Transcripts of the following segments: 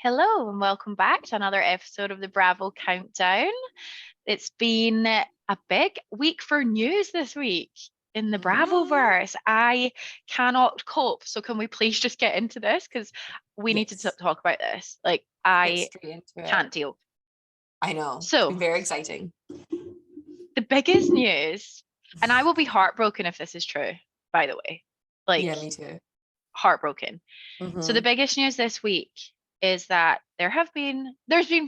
Hello and welcome back to another episode of the Bravo Countdown. It's been a big week for news this week in the Bravoverse. I cannot cope. So can we please just get into this? Because we need to Yes. talk about this. Like, Get I straight into can't it. deal. I know. It's So been very exciting. the biggest news, and I will be heartbroken if this is true, by the way. Like, Yeah, me too. heartbroken. So the Mm-hmm. biggest news this week is that there's been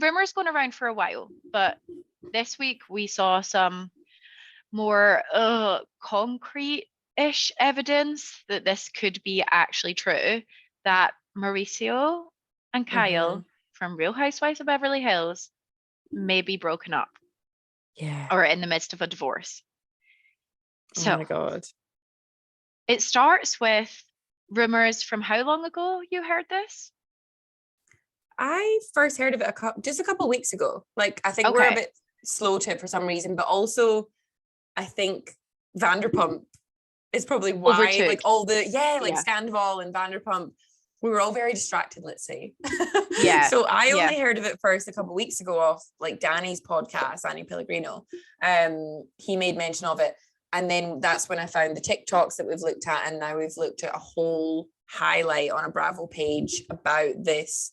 rumors going around for a while, but this week we saw some more concrete-ish evidence that this could be actually true, that Mauricio and Mm-hmm. Kyle from Real Housewives of Beverly Hills may be broken up Yeah. or in the midst of a divorce. Oh So my God. it starts with rumors from how long ago you heard this? I first heard of it just a couple of weeks ago. Like, I think we're a Okay. bit slow to it for some reason, but also I think Vanderpump is probably why, Overtook. like all the, like Yeah. Scandival and Vanderpump, we were all very distracted, let's say. Yeah. So I Yeah. only heard of it first a couple of weeks ago off like Danny's podcast, Danny Pellegrino. He made mention of it. And then that's when I found the TikToks that we've looked at. And now we've looked at a whole highlight on a Bravo page about these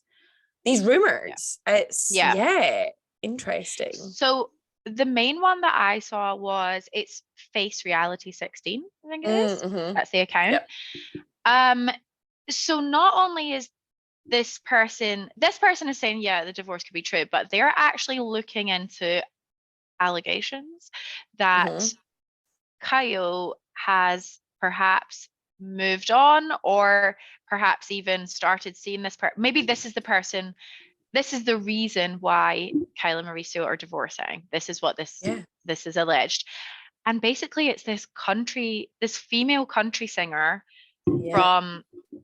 Yeah. rumors. It's, Yeah. interesting. So the main one that I saw was it's Face Reality 16, I think it is. Mm-hmm. That's the account. Yep. Um, so not only is this person is saying, yeah, the divorce could be true, but they're actually looking into allegations that Mm-hmm. Kyle has perhaps moved on or perhaps even started seeing maybe this is the reason why Kyle and Mauricio are divorcing. This is what Yeah. this is alleged. And basically it's this female country singer Yeah. from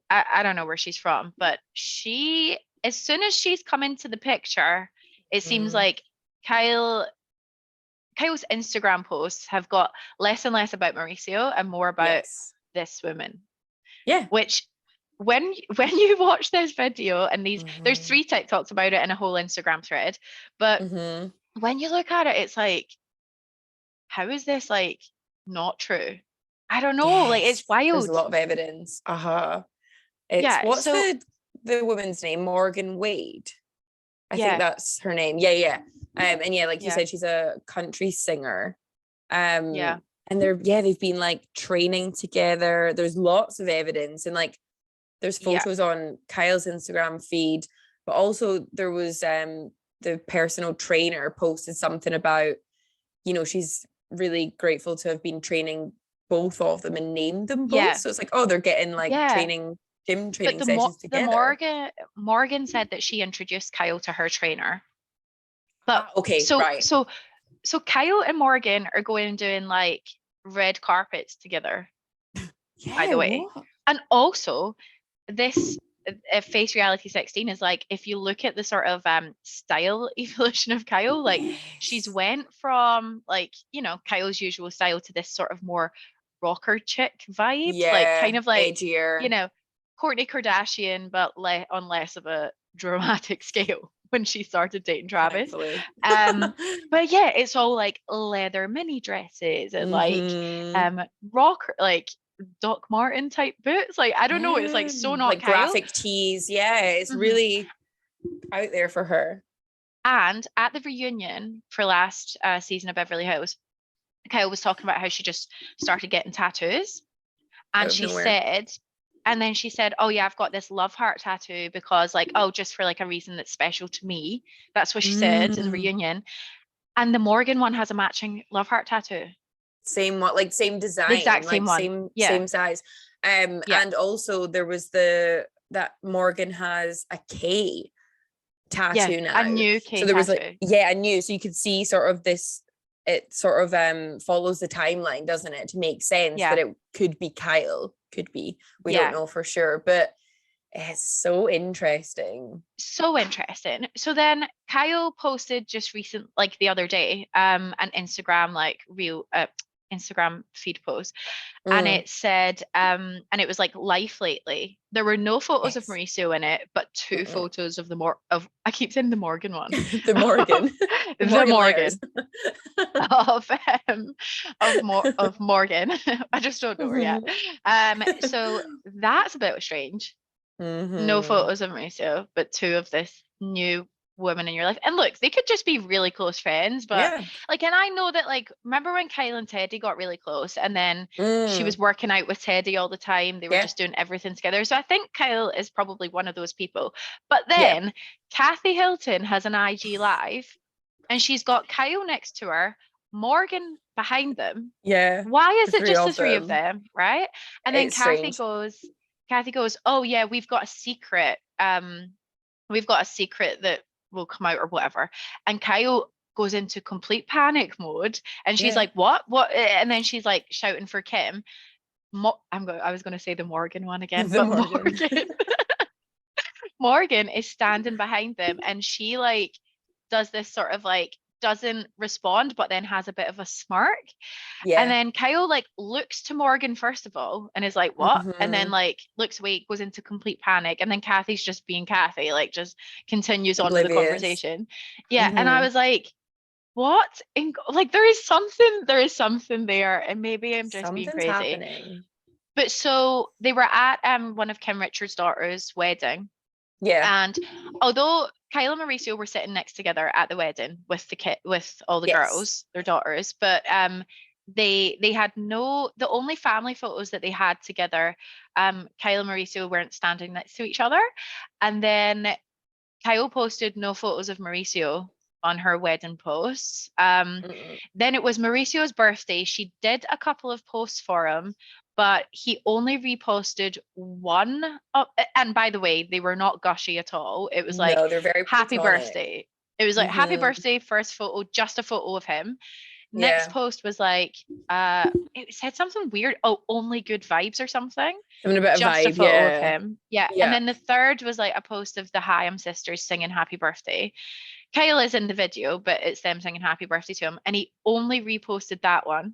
I don't know where she's from, but as soon as she's come into the picture, it seems Mm. like Kyle's Instagram posts have got less and less about Mauricio and more about Yes. this woman. Yeah. Which when you watch this video and there's Mm-hmm. 3 TikToks about it and a whole Instagram thread, but Mm-hmm. when you look at it, it's like, how is this like not true? I don't know. Like it's Yes. There's a wild. lot of evidence. Uh-huh. It's Yeah. what's So the woman's name? Morgan Wade. I think yeah, that's her name. Yeah, yeah. And yeah, like you yeah, said, she's a country singer. yeah, And they've been like training together. There's lots of evidence and like there's yeah, photos on Kyle's Instagram feed, but also there was the personal trainer posted something about, she's really grateful to have been training both of them and named them both. yeah, So it's like, oh, they're getting like yeah. gym But training sessions the together. Morgan said that she introduced Kyle to her trainer. But Okay, so right. so so Kyle and Morgan are going and doing like red carpets together, by Yeah, the way. what? And also this Face Reality 16 is like, if you look at the sort of style evolution of Kyle, like she's Yes. went from like, Kyle's usual style to this sort of more rocker chick vibes, like kind Yeah, of like, you edgier. know, Kourtney Kardashian, but on less of a dramatic scale when she started dating Travis. Thankfully. But yeah, it's all like leather mini dresses and like Mm-hmm. rock like Doc Martin type boots. Like, I don't know, it's Yeah. like so not Like Kyle. graphic tees. Yeah, it's Mhm. really out there for her. And at the reunion for last season of Beverly Hills, Kyle was talking about how she just started getting tattoos. Out And of nowhere. she said, oh yeah, I've got this love heart tattoo because like, oh, just for like a reason that's special to me. That's what she said in the Mm. reunion. And the Morgan one has a matching love heart tattoo. Same what, like same The design, exact same like one. Yeah. same size. Yeah. And also there was that Morgan has a K Yeah. tattoo A now. new So K there was like, tattoo. yeah, a new. So you could see sort of this, it sort of follows the timeline, doesn't it? To make sense that Yeah. it could be Kyle, could be. We don't Yeah. know for sure, but it's so interesting. So interesting. So then Kyle posted just recent, like the other day, an Instagram like Instagram feed post, and it said, and it was like life lately. There were no photos of Yes. Mauricio in it, but two photos of I keep saying the Morgan one. The Morgan. The The Morgan layers. of of Morgan. I just don't know her yet. So that's a bit strange. No photos of Mauricio, but two of this new woman in your life. And look, they could just be really close friends, but Yeah. like, and I know that, like, remember when Kyle and Teddy got really close, and then she was Mm. working out with Teddy all the time. They were Yeah. just doing everything together. So I think Kyle is probably one of those people. But Yeah. then Kathy Hilton has an IG live, and she's got Kyle next to her, Morgan behind them. Yeah. Why is The it three just the of three of them. them, right? And then It's strange. Kathy goes, "Oh yeah, we've got a secret. We've got a secret that will come out or whatever." And Kyle goes into complete panic mode, and she's Yeah. like, "What? What?" And then she's like shouting for Kim. I was going to say the Morgan one again, The but Morgan. Morgan is standing behind them, and she like does this sort of like doesn't respond, but then has a bit of a smirk. And Yeah. then Kyle like looks to Morgan first of all and is like, "What?" And then like looks away, goes into complete panic. And then Kathy's just being Kathy, like just continues on with the Oblivious. conversation. Yeah. And I was like, what? Like there is something there. And maybe I'm just being Something's crazy. happening. But so they were at one of Kim Richards' daughter's wedding. Yeah. And although Kyle and Mauricio were sitting next together at the wedding with with all the Yes. girls, their daughters, but they had the only family photos that they had together, Kyle and Mauricio weren't standing next to each other. And then Kyle posted no photos of Mauricio on her wedding posts. Then it was Mauricio's birthday. She did a couple of posts for him, but he only reposted one. And by the way, they were not gushy at all. It was like, No, they're very happy platonic. birthday. It was like, happy birthday, first photo, just a photo of him. Next post was like, it said something weird. Oh, only good vibes or something. Having a bit of Just a vibe, photo of yeah. him. Yeah. And Yeah. then the third was like a post of the Hyam sisters singing happy birthday. Kyle is in the video, but it's them singing happy birthday to him. And he only reposted that one.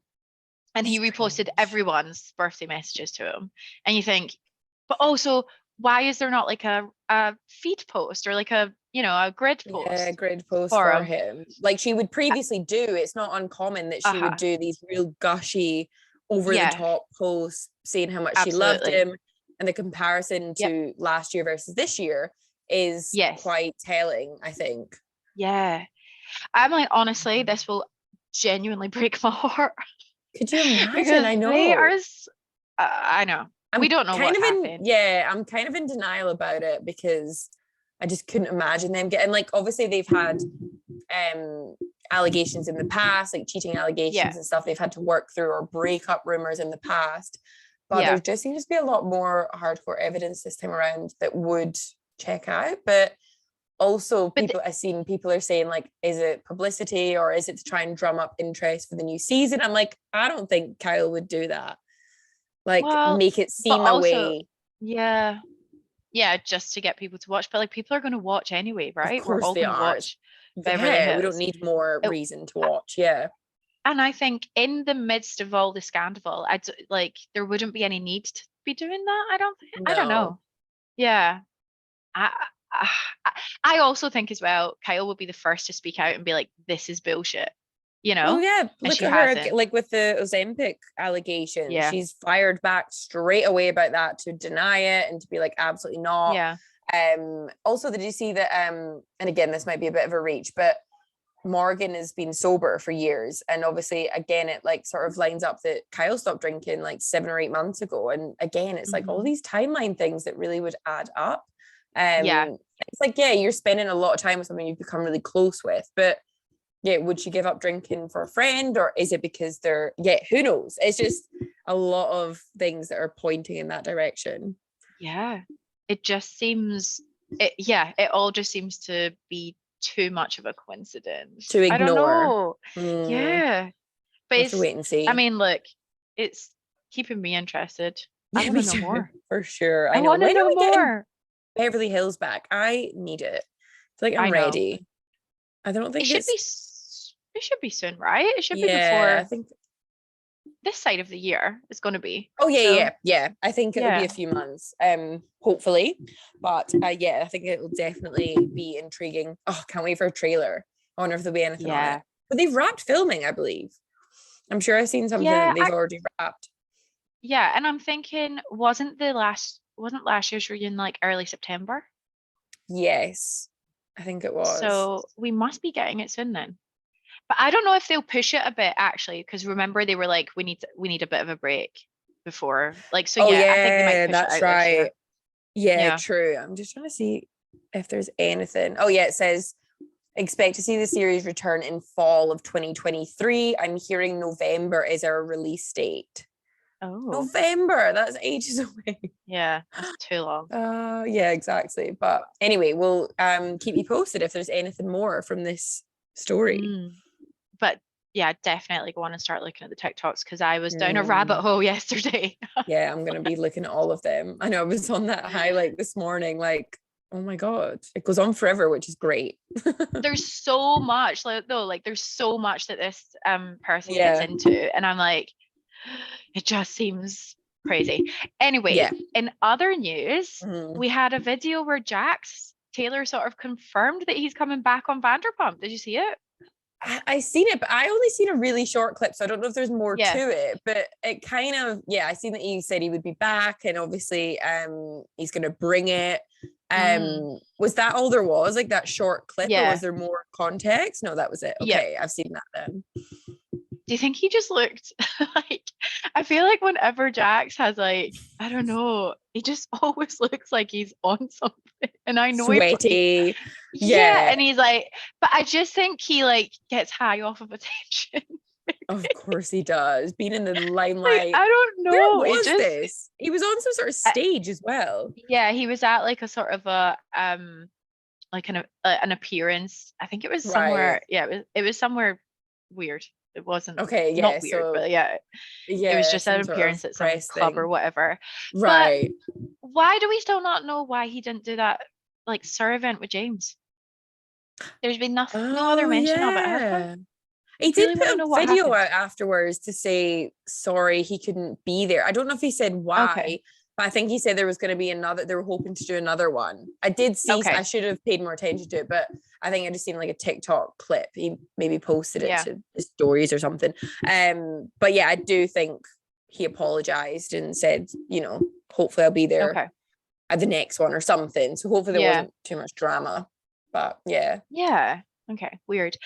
And he reposted everyone's birthday messages to him. And you think, but also, why is there not like a feed post or like a grid post? Yeah, grid post for him. Like she would previously do. It's not uncommon that she would do these real gushy, over the top posts saying how much she loved him. And the comparison to last year versus this year is quite telling, I think. Yeah. I'm like, honestly, this will genuinely break my heart. Could you imagine? I know. They are, I know. We don't know what happened. I'm kind of in denial about it because I just couldn't imagine them getting, like, obviously they've had allegations in the past, like cheating allegations and stuff they've had to work through, or breakup rumors in the past. But there just seems to be a lot more hardcore evidence this time around that would check out. But also I've seen people are saying, like, is it publicity or is it to try and drum up interest for the new season? I'm like, I don't think Kyle would do that. Like, make it seem a way. Yeah, just to get people to watch. But like, people are going to watch anyway, right? Of course we're all going to watch Beverly Hills. We don't need more reason to watch. Yeah. And I think in the midst of all the scandal, there wouldn't be any need to be doing that. I don't know. Yeah. I also think as well, Kyle will be the first to speak out and be like, this is bullshit, Oh yeah, look at her, like with the Ozempic allegations. She's fired back straight away about that, to deny it and to be like, absolutely not. Also, did you see that, and again, this might be a bit of a reach, but Morgan has been sober for years, and obviously again it like sort of lines up that Kyle stopped drinking like 7 or 8 months ago, and again it's like all these timeline things that really would add up. It's like, you're spending a lot of time with someone you've become really close with, but would she give up drinking for a friend, or is it because they're who knows? It's just a lot of things that are pointing in that direction. It just seems it all just seems to be too much of a coincidence to ignore. I don't know. But we'll have to wait and see. I mean, look, it's keeping me interested. I want to know more, for sure. I want to know more. Beverly Hills back. I need it. I feel like I'm ready. I don't think it should be soon, right? It should be before. I think this side of the year it's going to be. Oh So, yeah. I think it'll be yeah. a few months, hopefully. But yeah, I think it will definitely be intriguing. Oh, can't wait for a trailer. I wonder if there'll be anything on Yeah. it. But they've wrapped filming, I believe. I'm sure I've seen something Yeah, that they've already wrapped. yeah, and I'm thinking, wasn't last year's reunion like early September? Yes, I think it was. So we must be getting it soon then. But I don't know if they'll push it a bit actually, because remember they were like, we need a bit of a break before. Like, so Oh yeah, I think they might yeah, push it that's out this right. year. Yeah, Yeah. true. I'm just trying to see if there's anything. Oh yeah, it says expect to see the series return in fall of 2023. I'm hearing November is our release date. Oh, November, that's ages away. yeah, that's too long. Yeah, exactly. But anyway, we'll keep you posted if there's anything more from this story. Mm. But yeah, definitely go on and start looking at the TikToks because I was down a rabbit Mm, hole yesterday. yeah, I'm gonna be looking at all of them. I know I was on that highlight this morning, like, oh my God, it goes on forever, which is great. There's so much like though, like there's so much that this person gets Yeah. into, and I'm like, it just seems crazy. Anyway, Yeah. in other news, Mhm. we had a video where Jax Taylor sort of confirmed that he's coming back on Vanderpump. Did you see it? I seen it, but I only seen a really short clip, so I don't know if there's more Yeah. to it. But it kind of, yeah, I seen that he said he would be back, and obviously, he's gonna bring it. Was that all there was, like that short clip, or Yeah. was there more context? No, that was it. Yeah. Okay, I've seen that then. Do you think he just looked like, I feel like whenever Jax has like, I don't know, he just always looks like he's on something. And I know Sweaty. yeah, Yeah, and he's like, but I just think he like gets high off of attention. of course he does. Being in the Like, limelight. I don't Where know. It was just this? He was on some sort of uh, stage as well. yeah, he was at like a sort of a like an appearance. I think it was Right. somewhere, yeah, it was somewhere weird. It wasn't Okay, yeah. not weird, So but yeah, it was yeah, just an some sort of appearance at some press club or thing. whatever. But Right. why do we still not know why he didn't do that like Sir event with James? There's been no other Oh mention of it, has there? yeah. He did Really put want to a know what video happened. out afterwards to say sorry he couldn't be there. I don't know if he said Okay. why, but I think he said there was going to be another, they were hoping to do another one. I did see, I Okay. should have paid more attention to it, but I think I just seen like a TikTok clip. He maybe posted it Yeah. to his stories or something. But yeah, I do think he apologized and said, hopefully I'll be there Okay. at the next one or something. So hopefully there Yeah. wasn't too much drama. But yeah. Yeah. Okay. Weird.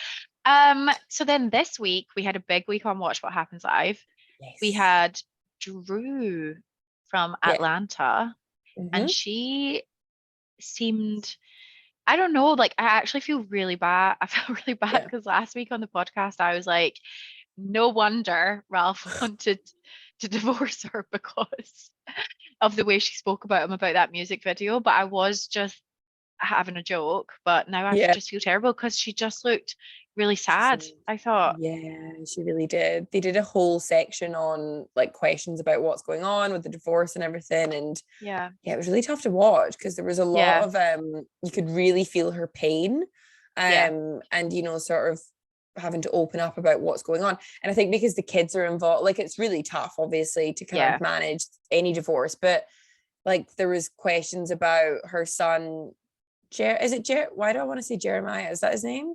So then this week we had a big week on Watch What Happens Live. We Yes. had Drew from Yeah. Atlanta, and Mm-hmm. she seemed, I don't know, like I actually feel really bad. I felt really bad Yeah. because last week on the podcast I was like, no wonder Ralph wanted to divorce her because of the way she spoke about him about that music video. But I was just having a joke. But now I Yeah. just feel terrible because she just looked really She sad. seemed, I thought, yeah, she really did. They did a whole section on like questions about what's going on with the divorce and everything. And yeah, yeah, it was really tough to watch because there was a lot yeah, of you could really feel her pain. yeah, And sort of having to open up about what's going on. And I think because the kids are involved, like it's really tough, obviously, to kind yeah, of manage any divorce. But like there was questions about her son, is it why do I want to say Jeremiah? Is that his name?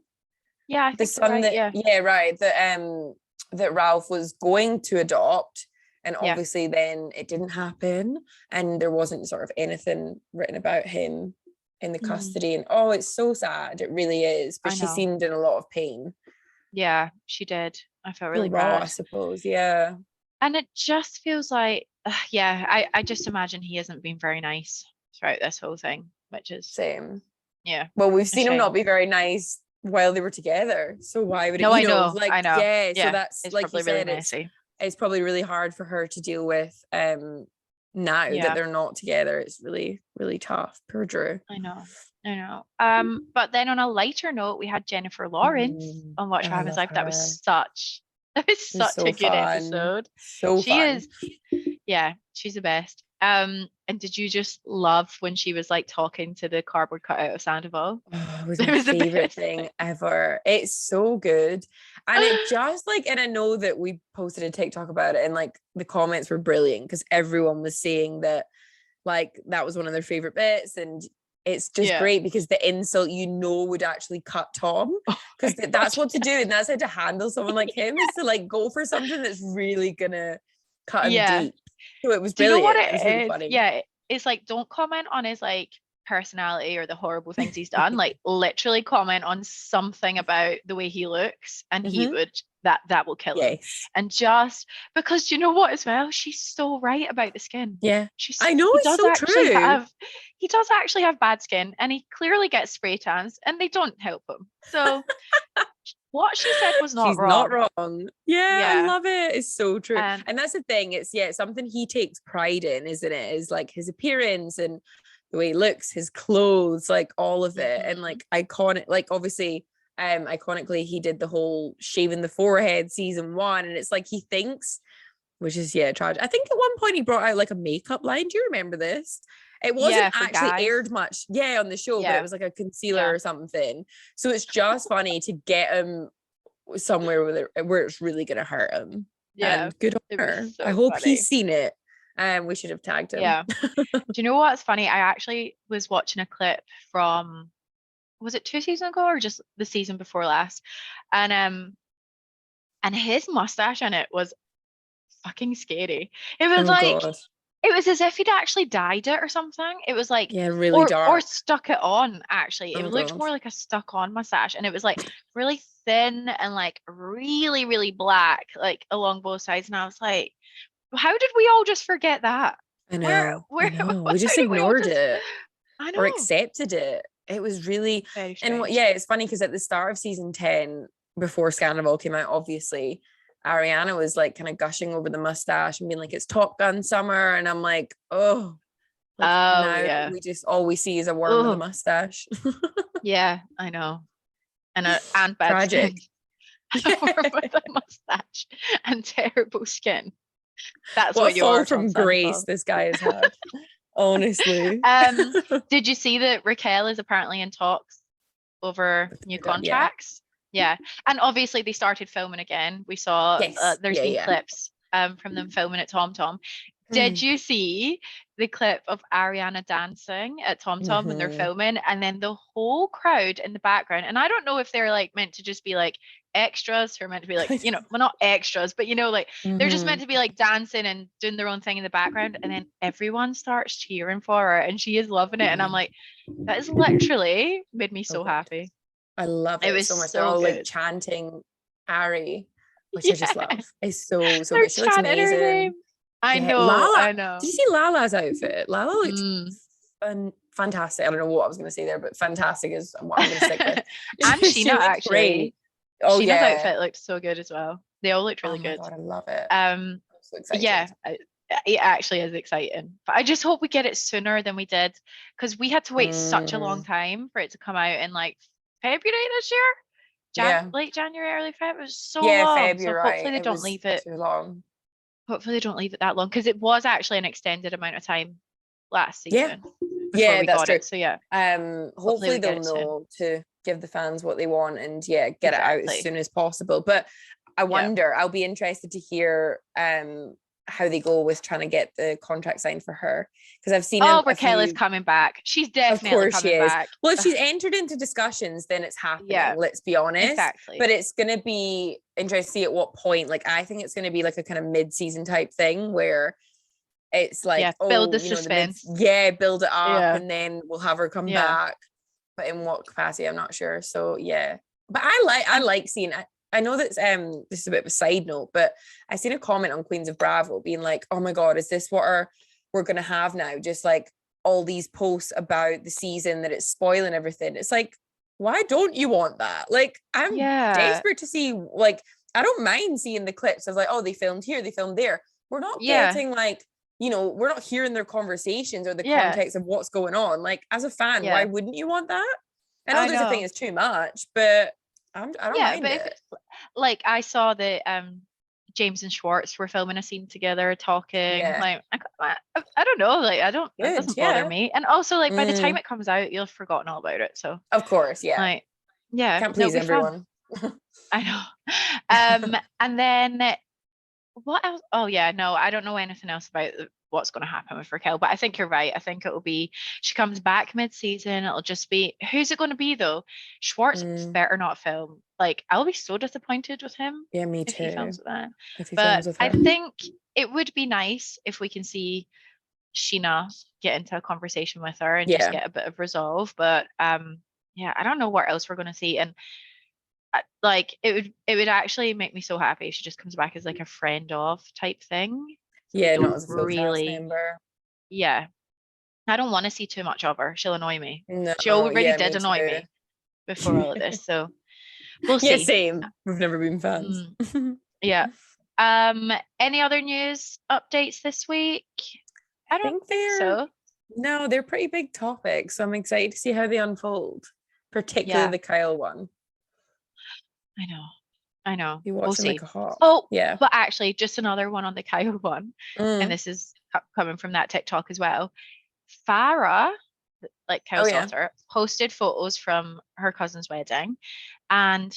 yeah. I The think you're son right. that, Yeah, yeah, right, that Ralph was going to adopt, and yeah, obviously then it didn't happen, and there wasn't sort of anything written about him in the mhm. custody. And oh, it's so sad, it really is. But I she know. seemed in a lot of pain. Yeah, she did. I felt So really raw, I bad. suppose. Yeah. And it just feels like, yeah, I just imagine he hasn't been very nice throughout this whole thing, which is, Same. yeah, Well, we've a seen him not shame. be very nice while they were together, so why would it, No, I know, like, I know. yeah, so Yeah, that's it's like you probably really said, messy. it's probably really hard for her to deal with now that Yeah, they're not together. It's really, really tough. Poor Drew. I know. I know. But then on a lighter note, we had Jennifer Lawrence Mm. on Watch Oh, What I Happens love Live. her. That was It was such so a good fun. episode. So She fun. is, yeah, she's the best. And did you just love when she was like talking to the cardboard cutout of Sandoval? Oh, it was It my was the favorite best thing thing. ever. It's so good. And it just like, and I know that we posted a TikTok about it and like the comments were brilliant because everyone was saying that like that was one of their favorite bits. And it's just Yeah. great because the insult, would actually cut Tom Oh because my that's God. what to do. And that's how to handle someone like him is to like go for something that's really gonna cut him Yeah. deep. So it was Do you know what brilliant. It was really it is? funny. Yeah, it's like don't comment on his like personality or the horrible things he's done. Like literally comment on something about the way he looks, and he Mhm. would that will kill him. Yes. And just because you know what as well, she's so right about the skin. Yeah. She's I know, he it's does so actually true. have bad skin, and he clearly gets spray tans, and they don't help him. So what she said was not She's not wrong. wrong. Yeah, I Yeah. love it. It's so true. And And that's the thing. It's something he takes pride in, isn't it? Is like his appearance and the way he looks, his clothes, like all of it. And mhm. like iconic, like obviously, iconically, he did the whole shaving the forehead season 1. And it's like he thinks, which is tragic. I think at one point he brought out like a makeup line. Do you remember this? It wasn't Yeah, for actually guys. aired much, on the show, but it Yeah. was like a concealer Yeah. or something. So it's just funny to get him somewhere where it's really gonna hurt him. Yeah. And good on It was her. I so hope funny. he's seen it. We should have tagged him. Yeah. Do you know what's funny? I actually was watching a clip from, was it 2 seasons ago or just the season before last? And his mustache in it was fucking scary. It was Oh like god. it was as if he'd actually dyed it or something. It was like Yeah, really or dark. stuck it on actually. It Oh looked god. more like a stuck on mustache, and it was like really thin and like really, really black, like along both sides. And I was like, how did we all just forget that? I Where know. I where know. how We just did we all ignored just it I or know. accepted it. It was really Very and strange. it's funny because at the start of season 10, before Scandal came out, obviously, Ariana was like kind of gushing over the mustache and being like, it's Top Gun summer. And I'm like, oh, like Oh now yeah. we just all we see is a worm with a Oh mustache. yeah, I know. And bad Tragic. skin. With a mustache and terrible skin. That's What a what you fall are, Tom from grace Sandoval. this guy has had. Honestly. um, did you see that Raquel is apparently in talks over new Yeah. contracts? Yeah, and obviously they started filming again. We saw Yes. there's Yeah, been yeah. clips from them filming at Tom Tom. Did you see the clip of Ariana dancing at Tom Tom when they're Mm-hmm. filming, and then the whole crowd in the background? And I don't know if they're like meant to just be like extras who are meant to be like, well, not extras, but like they're just meant Mm-hmm. to be like dancing and doing their own thing in the background, and then everyone starts cheering for her, and she is loving it, and I'm like, that is literally made me So so good. happy. I love It it was so much. They're so all like good. chanting Ari, which I just Yeah, love. It's so, so they're good. She looks chanting her name. amazing. I Yeah. know, Lala. I know. Did you see Lala's outfit? Lala looked Mm. fantastic. I don't know what I was going to say there, but fantastic is what I'm going to stick with. And She Sheena looked great. actually. Oh, Sheena's yeah. outfit looked so good as well. They all looked Oh really my good. God, I love it. Um, I'm so excited. yeah, it actually is exciting. But I just hope we get it sooner than we did, because we had to wait such a long time for it to come out in like February this year. Yeah. Late January, early February. It was so Yeah, long. Feb, So you're right. hopefully they It don't was leave it. too long. Hopefully they don't leave it that long, because it was actually an extended amount of time last Yeah. season before Yeah, we that's got true. it. So yeah, hopefully Hopefully we get they'll it soon. know to give the fans what they want and get it out as Exactly. soon as possible. But I Yeah. wonder, I'll be interested to hear how they go with trying to get the contract signed for her, because I've seen a Raquel is few. coming back. She's Of definitely course she coming is. back. Well, if she's entered into discussions, then it's happening. Yeah, Let's be honest. exactly. But it's going to be interesting to see at what point. Like, I think it's going to be like a kind of mid-season type thing where it's like, build the suspense. suspense. Build it up, Yeah. and then we'll have her come Yeah. back. But in what capacity, I'm not sure. So yeah. But I like seeing. I know that this is a bit of a side note, but I seen a comment on Queens of Bravo being like, "Oh my God, is this what we're gonna have now? Just like all these posts about the season that it's spoiling everything." It's like, why don't you want that? Like, I'm desperate to see. Like, I don't mind seeing the clips of like, oh, they filmed here, they filmed there. We're not getting like, we're not hearing their conversations or the context of what's going on. Like, as a fan, why wouldn't you want that? I know there's a thing it's too much, but I don't mind but it. like I saw the James and Schwartz were filming a scene together, talking. Yeah. Like, I don't know. Like, it Good. doesn't bother Yeah. me. And also, like, by the time it comes out, you'll have forgotten all about it. So, Of course. Yeah. like, yeah, Can't no, please it'll be fun. everyone. I know. And then what else? Oh yeah, no, I don't know anything else about what's going to happen with Raquel, but I think you're right. I think it will be she comes back mid-season. It'll just be who's it going to be though? Schwartz better not film. Like I'll be so disappointed with him Yeah, me if he too. films with that. If he But films with I her. think it would be nice if we can see Sheena get into a conversation with her and just get a bit of resolve. But yeah, I don't know what else we're going to see. And like it would actually make me so happy if she just comes back as like a friend of type thing. So we Yeah, not don't as a full cast really, member. yeah. I don't want to see too much of her. She'll annoy me. No, She already yeah, did me annoy too. me before all of this. So we'll Yeah, see. same. We've never been fans. Yeah. Any other news updates this week? I don't think so. No, they're pretty big topics. So I'm excited to see how they unfold, particularly the Kyle one. I know. You We'll watching see. like a hawk. Oh, yeah. but actually, just another one on the Kyle one, and this is coming from that TikTok as well. Farah, like Kyle's daughter, posted photos from her cousin's wedding, and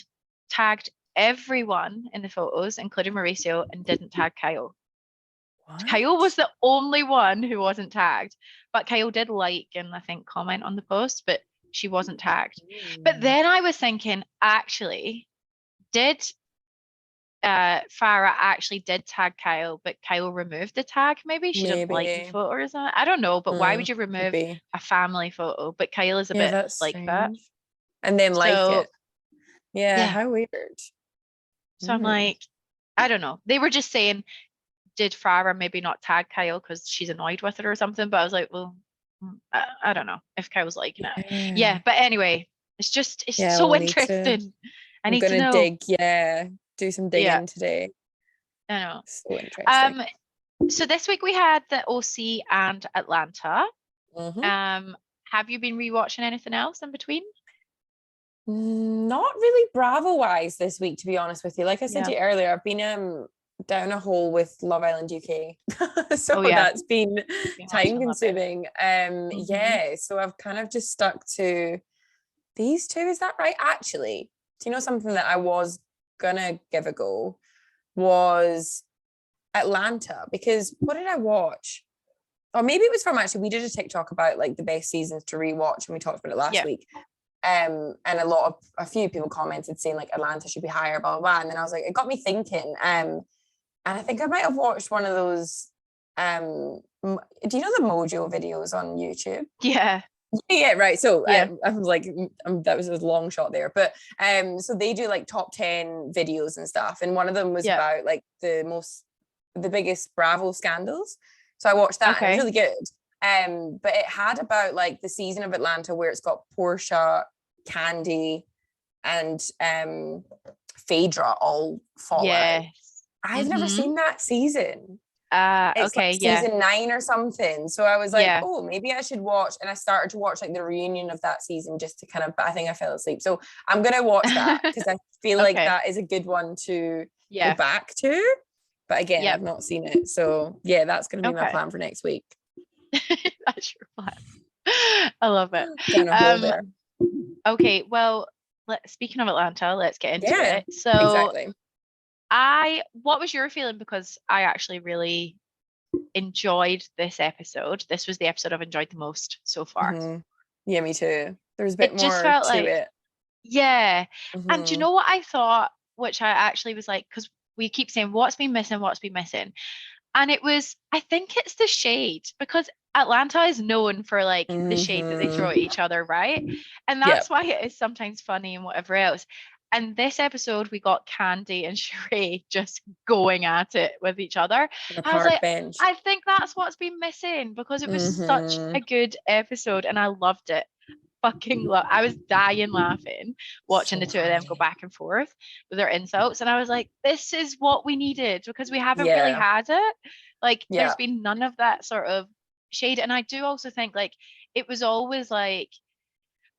tagged everyone in the photos, including Mauricio, and didn't tag Kyle. What? Kyle was the only one who wasn't tagged, but Kyle did like and I think comment on the post, but she wasn't tagged. But then I was thinking, actually, did Farah actually did tag Kyle, but Kyle removed the tag? Maybe she didn't like the photo or something. I don't know, but why would you remove a family photo? But Kyle is a bit that's like strange. that. And then like it. Yeah, how weird. So I'm like, I don't know. They were just saying, did Farah maybe not tag Kyle because she's annoyed with it or something? But I was like, well, I don't know if Kyle's liking it. Yeah, but anyway, it's so interesting. I need to know. Dig, do some digging today. I know. So interesting. So this week we had the OC and Atlanta. Have you been rewatching anything else in between? Not really Bravo wise this week, to be honest with you. Like I said to you earlier, I've been down a hole with Love Island UK. So that's been time consuming. So I've kind of just stuck to these two. Is that right? Actually, do you know something that I was gonna give a go was Atlanta, because what did I watch? Or maybe it was from we did a TikTok about like the best seasons to rewatch, and we talked about it last week. And a few people commented saying like Atlanta should be higher, blah, blah, blah. And then I was like, it got me thinking. And I think I might have watched one of those, do you know the Mojo videos on YouTube? Yeah. Yeah, right. So I was like, that was a long shot there. But so they do like top 10 videos and stuff. And one of them was about like the biggest Bravo scandals. So I watched that and it was really good. But it had about like the season of Atlanta where it's got Portia, Candy, and Phaedra all fall out. I've never seen that season. It's like season 9 or something. So I was like, oh, maybe I should watch. And I started to watch like the reunion of that season just to but I think I fell asleep. So I'm going to watch that because I feel like that is a good one to go back to. But again, I've not seen it. So yeah, that's going to be my plan for next week. That's your plan. I love it. Down a hole there. Okay, well, speaking of Atlanta, let's get into it. So exactly. What was your feeling? Because I actually really enjoyed this episode. This was the episode I've enjoyed the most so far. Yeah, me too. There's a bit more to it. Yeah. And do you know what I thought, which I actually was like, because we keep saying, what's been missing? And it was, I think it's the shade, because Atlanta is known for like the shade that they throw at each other, right? And that's why it is sometimes funny and whatever else. And this episode, we got Candy and Sheree just going at it with each other. I was like, bench. I think that's what's been missing, because it was such a good episode and I loved it. I was dying laughing watching the two of them go back and forth with their insults, and I was like, this is what we needed, because we haven't really had it. Like there's been none of that sort of shade. And I do also think like it was always like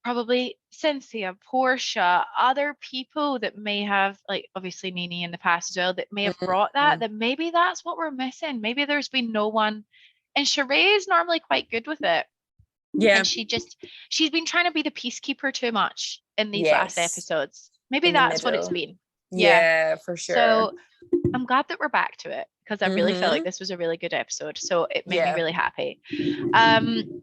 probably Cynthia, Portia, other people that may have, like obviously Nini in the past as well, that may have brought Mhm. that maybe that's what we're missing. Maybe there's been no one, and Sheree is normally quite good with it. Yeah. And she's been trying to be the peacekeeper too much in these last Yes. episodes. Maybe In the that's what it's middle. been. Yeah. Yeah, for sure. So I'm glad that we're back to it because I really felt like Mm-hmm. this was a really good episode. So it made me Yeah. really happy.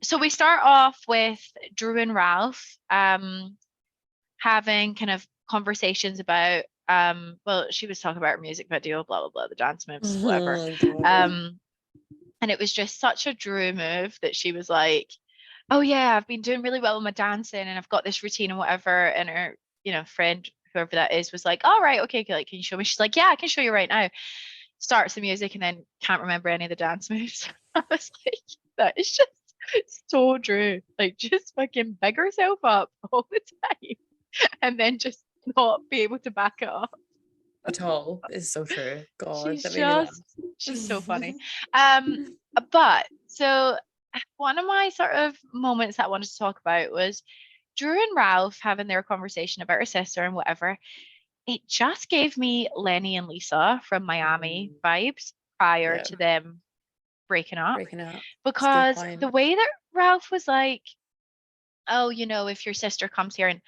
So we start off with Drew and Ralph having kind of conversations about well, she was talking about her music video, blah blah blah, the dance moves, whatever. Mm-hmm. Um, and it was just such a Drew move that she was like, oh yeah, I've been doing really well with my dancing and I've got this routine and whatever. And her, friend, whoever that is, was like, all right, okay, like, can you show me? She's like, yeah, I can show you right now. Starts the music and then can't remember any of the dance moves. I was like, that is just so Drew. Like, just fucking big herself up all the time and then just not be able to back it up. At all. It's so true. God, She's that made me laugh. just, she's so funny. But so one of my sort of moments that I wanted to talk about was Drew and Ralph having their conversation about her sister and whatever. It just gave me Lenny and Lisa from Miami vibes prior Yeah. to them breaking up. Breaking up. Because the way that Ralph was like, oh, if your sister comes here and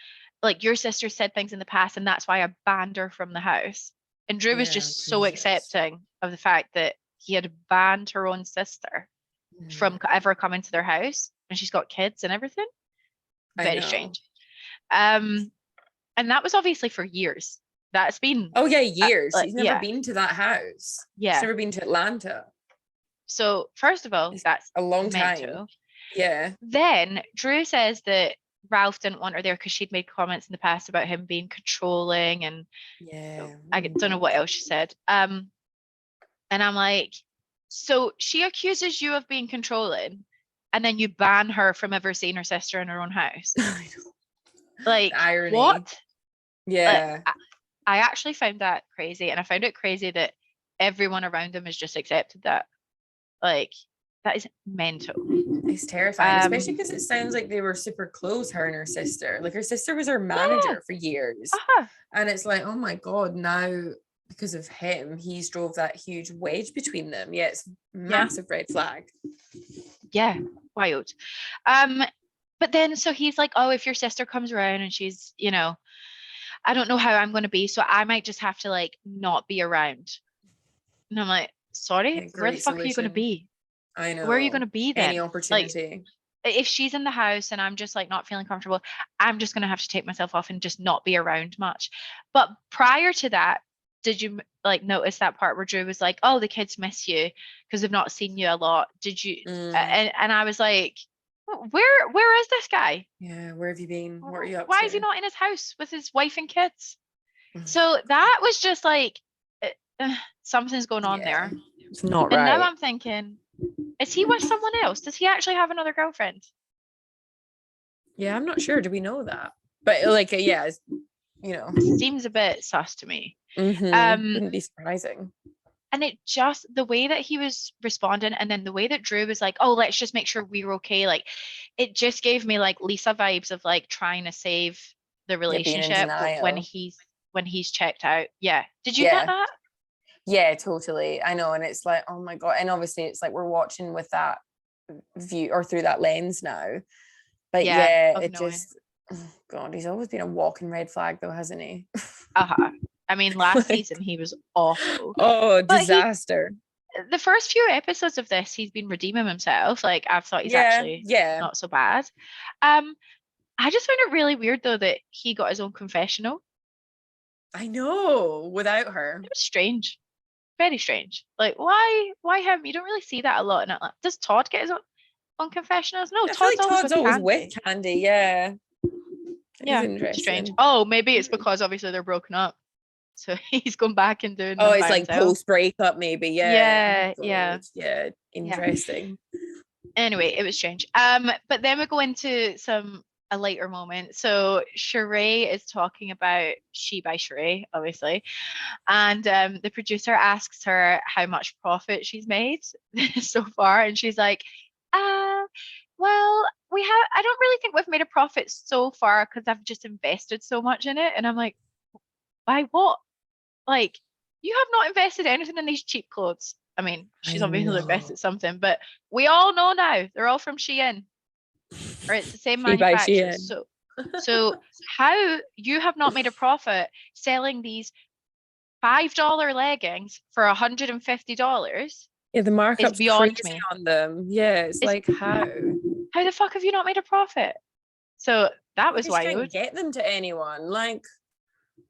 like your sister said things in the past and that's why I banned her from the house. And Drew was Yeah, just so Jesus. accepting of the fact that he had banned her own sister from ever coming to their house and she's got kids and everything. I Very know. strange. And that was obviously for years. That's been Oh yeah, years. like, She's never been to that house. Yeah. She's never been to Atlanta. So first of all, It's that's a long mental. time. Yeah. Then Drew says that Ralph didn't want her there because she'd made comments in the past about him being controlling and I don't know what else she said. And I'm like, so she accuses you of being controlling and then you ban her from ever seeing her sister in her own house. Like, the irony. What? Yeah. Like, I actually found that crazy. And I found it crazy that everyone around him has just accepted that. Like, that is mental. It's terrifying, especially because it sounds like they were super close, her and her sister. Like her sister was her manager for years. And it's like, oh my God, now because of him, he's drove that huge wedge between them. Yeah, it's massive red flag. Yeah, wild. But then so he's like, oh, if your sister comes around and she's, I don't know how I'm going to be, so I might just have to like not be around. And I'm like, sorry, where the fuck are you going to be? I know. Where are you going to be then? Any opportunity. Like, if she's in the house and I'm just like not feeling comfortable, I'm just going to have to take myself off and just not be around much. But prior to that, did you like notice that part where Drew was like, oh, the kids miss you because they've not seen you a lot? Did you? And I was like, where is this guy? Yeah, where have you been? What are you up to? Why is he not in his house with his wife and kids? So that was just like something's going on there. It's not right. And now I'm thinking, is he with someone else? Does he actually have another girlfriend? Yeah, I'm not sure. Do we know that? But like, yeah, it seems a bit sus to me. Wouldn't be surprising. And it just the way that he was responding, and then the way that Drew was like, "Oh, let's just make sure we're okay." Like, it just gave me like Lisa vibes of like trying to save the relationship when he's checked out. Yeah, did you get that? Yeah, totally. I know, and it's like, oh my God, and obviously it's like we're watching with that view or through that lens now. But it just, oh God, he's always been a walking red flag though, hasn't he? I mean, last season he was awful. Oh, disaster. The first few episodes of this, he's been redeeming himself. Like, I've thought he's actually not so bad. I just found it really weird though that he got his own confessional. I know, without her. It was strange. Very strange. Like, why him? You don't really see that a lot in Atlanta. Does Todd get his own confessionals? No, Todd's always with Candy. Yeah. Yeah, interesting. Strange. Oh, maybe it's because obviously they're broken up. So he's gone back and doing. Oh, it's like post breakup, maybe. Yeah. Yeah. Interesting. Anyway, it was strange. But then we go into a later moment. So Sheree is talking about She by Sheree, obviously, and the producer asks her how much profit she's made so far, and she's like, Well, I don't really think we've made a profit so far because I've just invested so much in it. And I'm like, why what? Like, you have not invested anything in these cheap clothes. I mean, I she's obviously know. invested something, but we all know now they're all from Shein, or it's the same She by manufacturer. Shein. So how you have not made a profit selling these $5 leggings for $150 Yeah, the is markup's beyond crazy me. on them. Yeah, it's It's like how? how the fuck have you not made a profit? So that was Because you wild. can't get them to anyone. Like,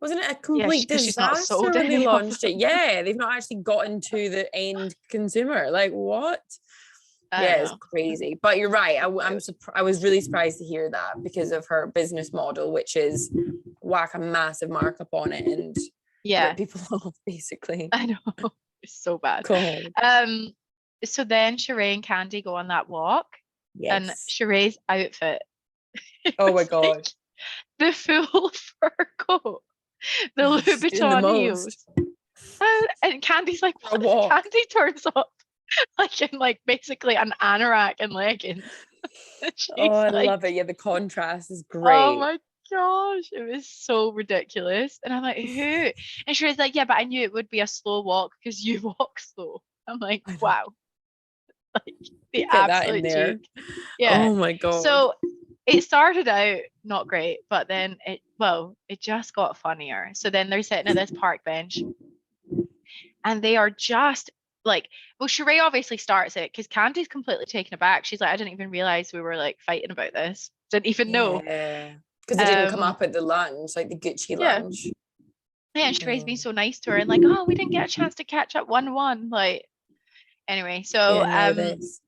wasn't it a Yeah, complete because she's not disaster sold when they any of launched it? them. Yeah, they've not actually gotten to the end consumer. Like, what? I Yeah, it's know. crazy. But you're right. Wild. I was really surprised to hear that because of her business model, which is whack a massive markup on it and Yeah, rip people off, basically. I know. It's so bad. God. Um, so then Sheree and Candy go on that walk, and Yes. Sheree's outfit, it Oh my was like God. the full fur coat, the She's doing the Louboutin most heels. And Candy's like, for a what if walk. Candy turns up like in like basically an anorak and leggings? And Oh, she's I like, love it. Yeah, the contrast is oh great. my gosh, it was so ridiculous. And I'm like, who? And she was like, yeah, but I knew it would be a slow walk because you walk slow. I'm like, I know. wow, like the Get that in absolute there. cheek. Yeah. Oh my God. So it started out not great, but then it just got funnier. So then they're sitting at this park bench and they are just like, well, Sheree obviously starts it because Candy's completely taken aback. She's like, I didn't even realize we were like fighting about this. Didn't even know. Yeah. Because it didn't come Um, up at the lunch, like the Gucci yeah. lunch. Yeah, and Sheree's been No. so nice to her and like, oh, we didn't get a chance to catch up 1-1. Like, anyway, so Yeah, now this.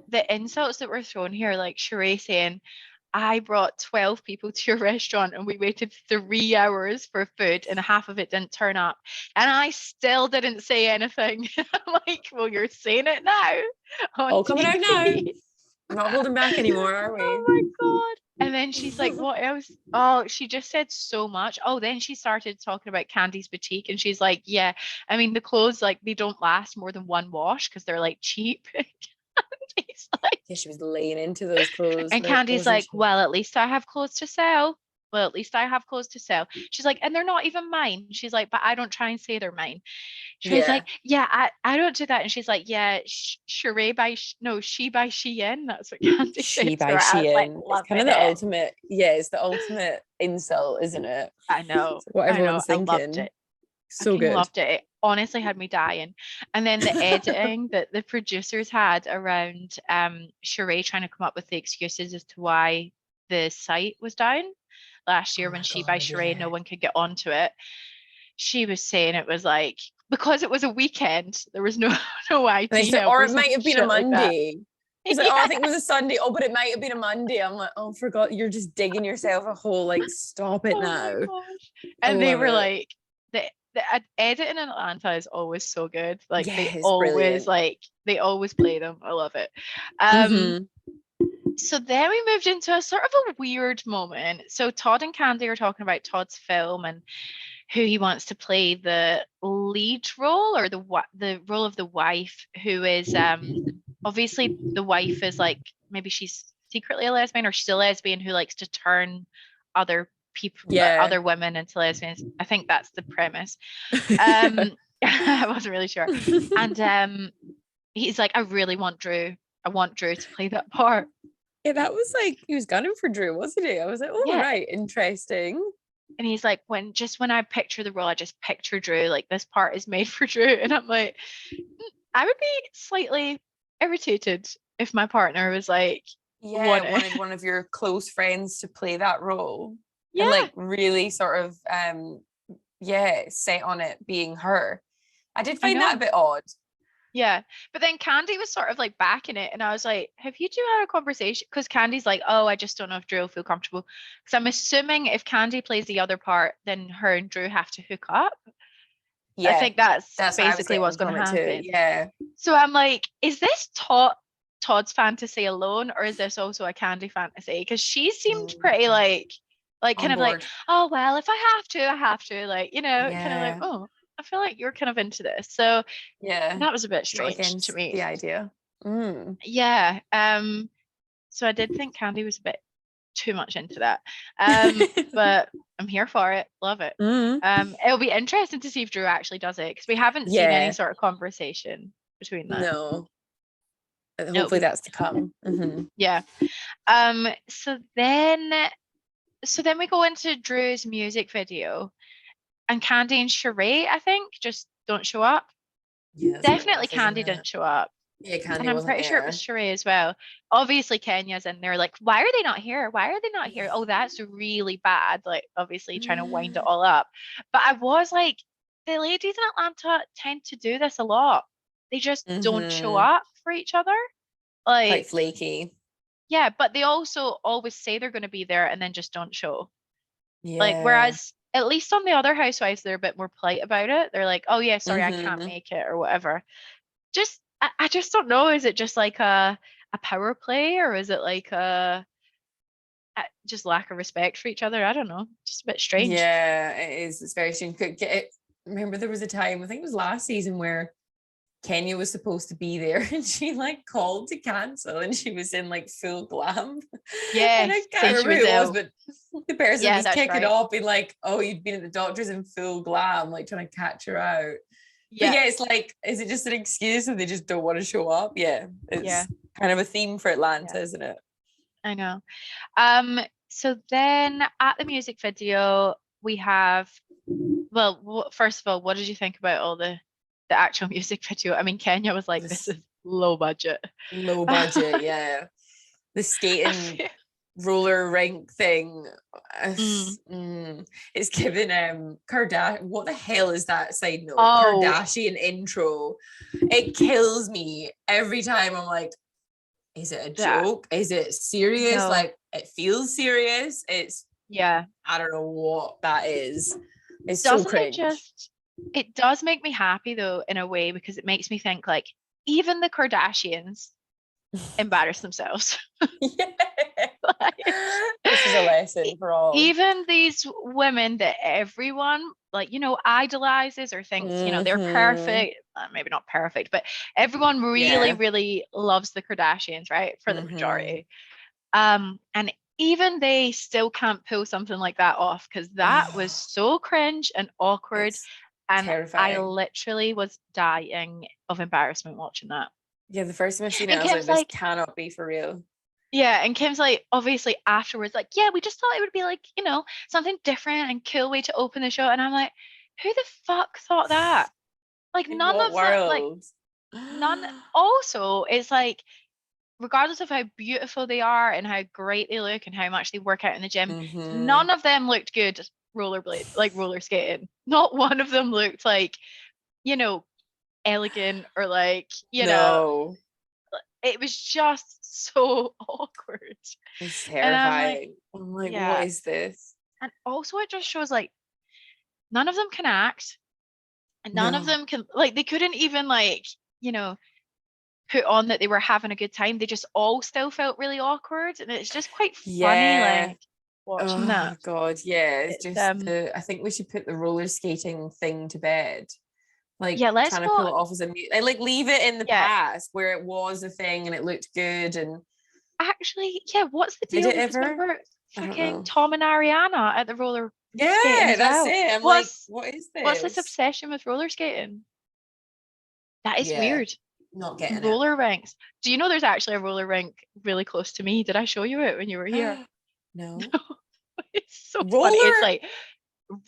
the insults that were thrown here, like Sheree saying, I brought 12 people to your restaurant and we waited 3 hours for food and half of it didn't turn up. And I still didn't say anything. I'm like, well, you're saying it now on All coming out now. TV. Not holding back anymore, are we? Oh my God. And then she's like, what else? Oh, she just said so much. Oh, then she started talking about Candy's boutique and she's like, yeah, I mean, the clothes, like, they don't last more than one wash because they're like cheap. He's like, Yeah, she was laying into those clothes, and like, Candy's wasn't like, she? well, at least I have clothes to sell. Well, at least I have clothes to sell. She's like, and they're not even mine. She's like, but I don't try and say they're mine. She's Yeah. like, yeah, I don't do that. And she's like, yeah, Sheree by, no, she by Shein. That's what Candy She said to by her. I was like, Shein. It's kind of loving the it. ultimate, yeah, it's the ultimate insult, isn't it? I know, It's like what I know. everyone's I loved thinking. it. So Fucking good. loved it. It honestly had me dying. And then the editing that the producers had around Sheree trying to come up with the excuses as to why the site was down last Oh year when my she by God, Sheree, no yeah. one could get onto it. She was saying it was like because it was a weekend, there was no no And they IT said, help or or it some might have been a shit like that. Monday. He's like, oh, I Yeah. think it was a Sunday. Oh, but it might have been a Monday. I'm like, oh, forgot. You're just digging yourself a hole. Like, stop it Oh my now. gosh. I And they love were it. like, the editing in Atlanta is always so good. Like Yeah, it's brilliant. they always play them. I love it. Um, Mm-hmm. so then we moved into a sort of a weird moment. So Todd and Candy are talking about Todd's film and who he wants to play the lead role or the role of the wife, who is obviously the wife is like maybe she's secretly a lesbian or she's a lesbian who likes to turn other people Yeah. other women into lesbians. I think that's the premise. Um, I wasn't really sure. And he's like, I really want Drew. I want Drew to play that part. Yeah, that was like, he was gunning for Drew, wasn't he? I was like, oh, Yeah. right, interesting. And he's like, when I picture the role, I just picture Drew. Like this part is made for Drew. And I'm like, I would be slightly irritated if my partner was like, Yeah, want it. wanted one of your close friends to play that role and Yeah, like really sort of, yeah, set on it being her. I did I find that a know. bit odd. Yeah. But then Candy was sort of like backing it. And I was like, have you two had a conversation? Because Candy's like, oh, I just don't know if Drew will feel comfortable. Because I'm assuming if Candy plays the other part, then her and Drew have to hook up. I Yeah, think that's that's what I was basically what's getting going to from it too. happen. Yeah, So I'm like, is this Todd's fantasy alone, or is this also a Candy fantasy? Because she seemed pretty like kind on of like, board. oh well, if I have to, I have to, like, kind of like, Yeah, oh, I feel like you're kind of into this. So yeah, that was a bit not strange to against me. the idea. Mm. Yeah. So I did think Candy was a bit too much into that. But I'm here for it. Love it. It'll be interesting to see if Drew actually does it, because we haven't seen any Yeah. sort of conversation between them. No. It'll Hopefully be that's to come. Yeah. So then we go into Drew's music video, and Candy and Sheree, I think, just don't show up. Yeah, that's a bit Definitely rough, isn't Candy it? didn't show up. Yeah, Candy And I'm wasn't pretty sure it was there. Sheree as well. Obviously, Kenya's in there, like, why are they not here? Why are they not here? Oh, that's really bad. Like, obviously, trying to wind it all up. But I was like, the ladies in Atlanta tend to do this a lot. They just don't show up for each other. Quite Like, flaky. yeah, but they also always say they're going to be there and then just don't show. Like, Yeah. whereas at least on the other housewives, they're a bit more polite about it. They're like, oh yeah, sorry, I can't Mhm. make it or whatever. Just I just don't know. Is it just like a power play, or is it like just lack of respect for each other? I don't know. Just a bit strange. Yeah, it is. It's very strange. Remember there was a time, I think it was last season, where Kenya was supposed to be there and she like called to cancel and she was in like full glam. And I Yes, can't saying she remember was who it was, ill. but the person Yeah, was that's kicking right. off, being like, oh, you'd been at the doctor's in full glam, like trying to catch her out. But Yeah, yeah, it's like, is it just an excuse and they just don't want to show up? Yeah, it's yeah, kind of a theme for Atlanta, yeah. isn't it? I know. So then at the music video, we have, well, first of all, what did you think about all the actual music video? I mean, Kenya was like, this This is low budget. low budget, yeah. The skating roller rink thing. It's given Kardashian. What the hell is that side note? Oh, Kardashian intro. It kills me every time. I'm like, is it a that, joke? Is it serious? no. Like, it feels serious. Yeah. I don't know what that is. It's so Doesn't it cringe. just, it does make me happy though, in a way, because it makes me think like, even the Kardashians embarrass themselves. Yeah. Like, This is a lesson for all. even these women that everyone, like, idolizes or thinks, they're perfect, maybe not perfect, but everyone really, Yeah. really loves the Kardashians, right? For the majority. And even they still can't pull something like that off, because that was so cringe and awkward. It's And I terrifying. literally was dying of embarrassment watching that. Yeah, the first time I seen it, And I was like, Kim's this like, cannot be for real. yeah, and Kim's like, obviously afterwards, like, yeah, we just thought it would be like, something different and cool way to open the show. And I'm like, who the fuck thought that? Like, In none what of them, like, world? none. Also, it's like, regardless of how beautiful they are and how great they look and how much they work out in the gym, none of them looked good roller skating. Not one of them looked like, elegant, or like, No, it was just so awkward. it's And I'm like, terrifying. I'm like, what yeah. is this? And also it just shows like none of them can act, and none of No. them can, like, they couldn't even, like, you know, put on that they were having a good time. They just all still felt really awkward. And it's just quite funny, Yeah. like, watching Oh that. God, yeah. It's It's just I think we should put the roller skating thing to bed. Like yeah, let's trying to pull not, it off as like leave it in the yeah. past where it was a thing and it looked good. And Actually, yeah, what's the did deal? it Because ever? remember I don't freaking know. Tom and Ariana at the roller skating Yeah, as that's well. it. I'm like, What's what is what's this this? obsession with roller skating? That is Yeah, weird. not getting it. Roller rinks. Do you know there's actually a roller rink really close to me? Did I show you it when you were here? No. It's so funny. It's Roller like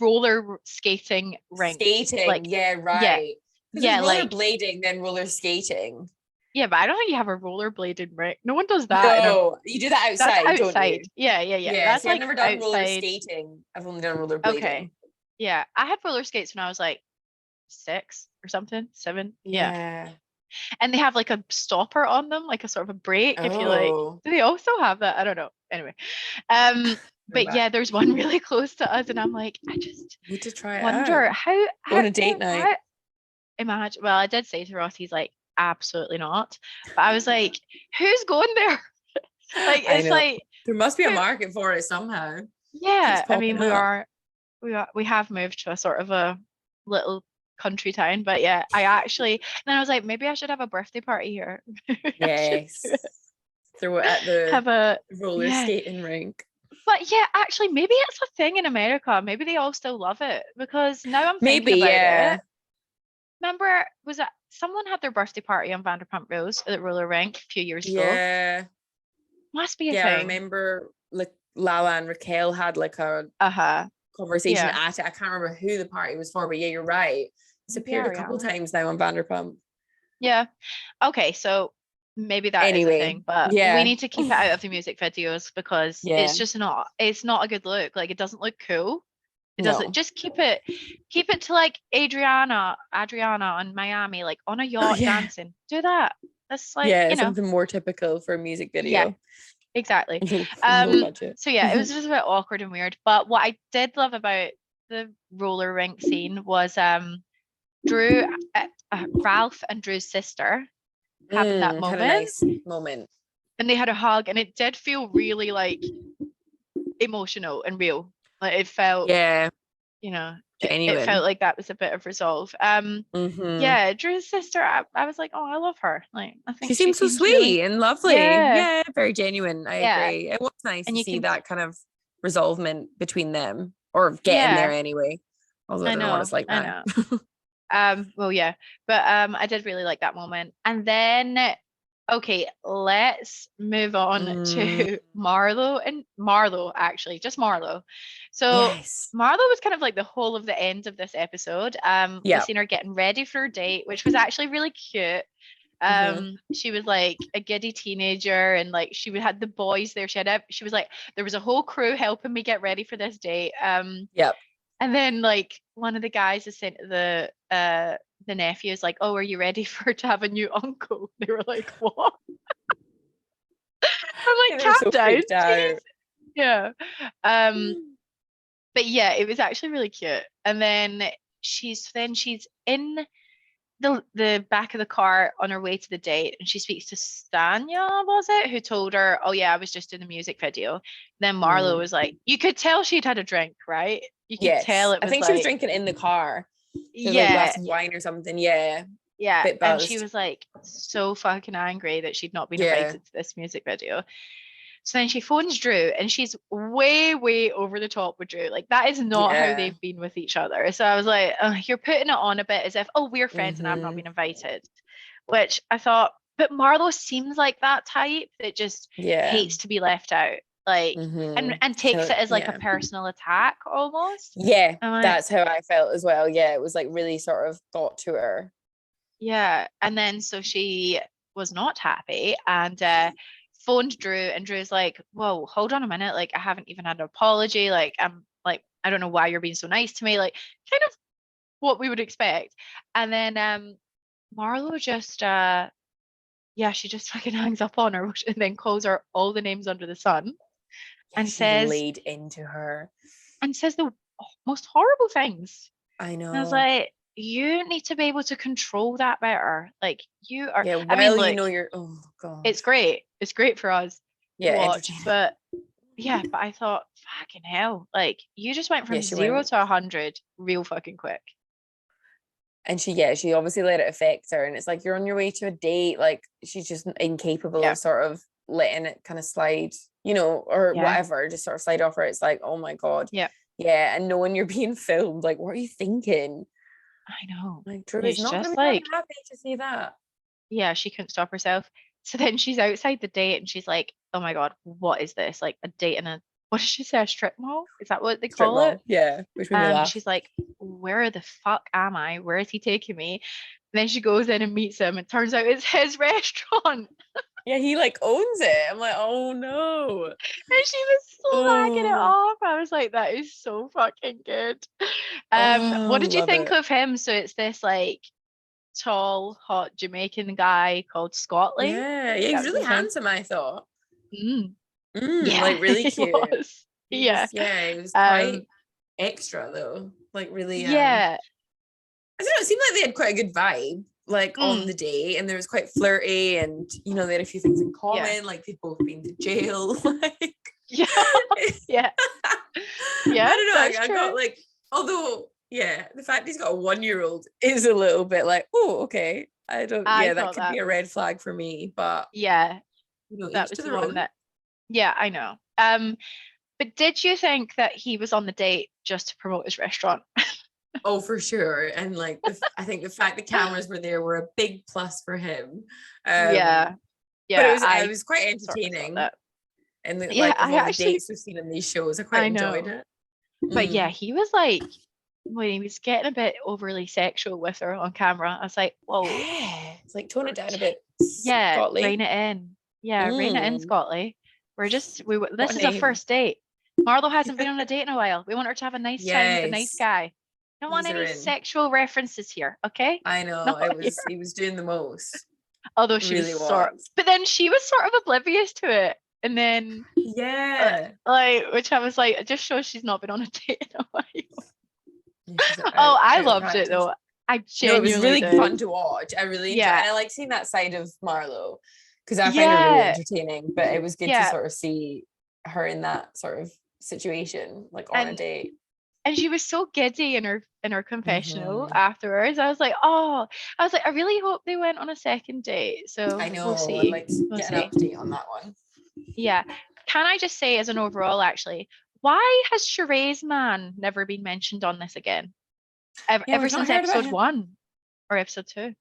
roller skating rink. skating. Like, Yeah, yeah, right. Because yeah, there's roller like, blading, then roller skating. yeah, but I don't think you have a rollerblading rink. No one does that in a, No, you do that that's outside, don't outside. you? Yeah, yeah, yeah. Yeah, That's see, I've like never done roller outside. skating. I've only done roller blading. Okay. Yeah. I had roller skates when I was like 6 or something, 7. Yeah. Yeah. And they have like a stopper on them, like a sort of a break if you like. Oh, Do they also have that? I don't know. Anyway. go But back. yeah, there's one really close to us, and I'm like, I just Need to try it out. wonder Go on a date night. how imagine, well, I did say to Ross, he's like, absolutely not. But I was like, who's going there? Like, I it's know. like, There must be a who, market for it somehow. Keeps yeah, I popping mean, up. we have moved to a sort of a little country town, but yeah, I actually, then I was like, maybe I should have a birthday party here. Maybe I should Yes. do it. throw it at the have a roller skating rink. But yeah, actually, maybe it's a thing in America. Maybe they all still love it, because now I'm Maybe, thinking about yeah. it. Remember, was it someone had their birthday party on Vanderpump Rules at the roller rink a few years ago? Yeah. Must be a Yeah, thing. I remember like Lala and Raquel had like a conversation Yeah. at it. I can't remember who the party was for, but yeah, you're right. It's appeared a couple times now on Vanderpump. Yeah. Okay, so maybe that is a Anyway, thing, but we yeah. need to keep it out of the music videos, because Yeah. it's just not a good look. Like, it doesn't look cool. It doesn't. No. Just keep it to like Adriana on Miami, like on a yacht dancing. Do that. That's like, Yeah, something more typical for a music video. Yeah, exactly. Low budget. So yeah, it was just a bit awkward and weird. But what I did love about the roller rink scene was Drew, Ralph and Drew's sister having that moment. Had a nice moment. And they had a hug, and it did feel really like emotional and real. Like, it felt, you know, it felt like that was a bit of resolve. Yeah, Drew's sister, I was like, oh, I love her. Like, I think she seems so sweet really and lovely. Yeah, very genuine. I agree. It was nice and to see that kind of resolvement between them, or getting there anyway. Although I don't know what it's like now. Well, yeah, but I did really like that moment. And then, okay, let's move on to Marlo, actually, just Marlo. So Marlo was kind of like the whole of the end of this episode. We've seen her getting ready for her date, which was actually really cute. She was like a giddy teenager, and like she had the boys there. She was like, there was a whole crew helping me get ready for this date. And then like one of the guys is saying to the nephew is like, oh, are you ready to have a new uncle? They were like, what? I'm like, calm down, please. Yeah. But yeah, it was actually really cute. And then she's in the back of the car on her way to the date, and she speaks to Stanya, was it, who told her, oh yeah, I was just in a music video. Then Marlo was like, you could tell she'd had a drink, right? You could tell it was, I think, she was drinking in the car. Like a glass of wine or something. Yeah. And she was like so fucking angry that she'd not been invited to this music video. So then she phones Drew, and she's way, way over the top with Drew. Like, that is not how they've been with each other. So I was like, you're putting it on a bit as if, oh, we're friends and I've not been invited. Which I thought, but Marlo seems like that type that just hates to be left out. Like, and takes it as like a personal attack almost. Yeah, like, that's how I felt as well. Yeah, it was like really sort of got to her. Yeah, and then so she was not happy and phoned Drew, and Drew's like, whoa, hold on a minute, like I haven't even had an apology, like I'm like, I don't know why you're being so nice to me, like kind of what we would expect. And then Marlo just she just fucking hangs up on her and then calls her all the names under the sun and says, laid into her and says the most horrible things. I know. And I was like, you need to be able to control that better. Like, you are, I mean, like, you know, you're, oh god, it's great for us to watch, but I thought, fucking hell, like you just went from 0 to 100 real fucking quick. And she obviously let it affect her, and it's like, you're on your way to a date, like she's just incapable of sort of letting it kind of slide, you know, or whatever, just sort of slide off her. It's like, oh my god, and knowing you're being filmed, like, what are you thinking? I know. Like, Drew is not just like happy to see that. Yeah, she couldn't stop herself. So then she's outside the date, and she's like, oh my god, what is this? Like a date in a, what did she say, a strip mall? Is that what they call it? Yeah. Which made me laugh. She's like, where the fuck am I? Where is he taking me? And then she goes in and meets him, and turns out it's his restaurant. Yeah, he like owns it. I'm like, oh no. And she was slagging it off. I was like, that is so fucking good. What did you think of him? So it's this like tall, hot Jamaican guy called Scotland. Yeah, he's really handsome, I thought. Yeah, like really cute. He was quite extra though. Like really I don't know, it seemed like they had quite a good vibe, like on the day, and there was quite flirty, and you know, they had a few things in common, like they'd both been to jail. Like yeah. I don't know, I got like, although the fact he's got a 1-year-old is a little bit like, oh, okay. That could be a red flag for me, but that each was to the their one own. that, yeah, I know. But did you think that he was on the date just to promote his restaurant? Oh, for sure. And like, I think the fact the cameras were there were a big plus for him. Yeah, But yeah, it I was quite sort of thought entertaining. that. And Yeah, like of I all the actually, dates we've seen in these shows, I quite I enjoyed know. it. But yeah, Mm. he was like, when he was getting a bit overly sexual with her on camera, I was like, whoa, Yeah, it's like tone it down a bit, yeah, Scotty. rein it in. Yeah, rein it in, Mm. Scotty. What This a is a name. first date. Marlo hasn't been on a date in a while. We want her to have a nice time with a nice Yes, guy. Don't want ease her any in. sexual references here, okay? I know, Not here. he was doing the most. Although she was Really was. but then she was sort of oblivious to it. And then, Yeah. which I was like, it just shows she's not been on a date in a while. Yeah, she's Oh, I out of loved it practice. though. I No, it was genuinely really did. fun to watch. I really enjoyed, Yeah. and I like seeing that side of Marlo because I find her really Yeah. entertaining. But it was good to Yeah. sort of see her in that sort of situation, like on a And date. she was so giddy in her confessional Mhm. afterwards. I was like, oh, I was like, I really hope they went on a second date. I So we'll know. I'd see. like to We'll get an see. update on that one. Yeah. Can I just say as an overall, actually, why has Sheree's man never been mentioned on this again? Yeah, Ever we've not since heard about episode him. 1 or episode 2.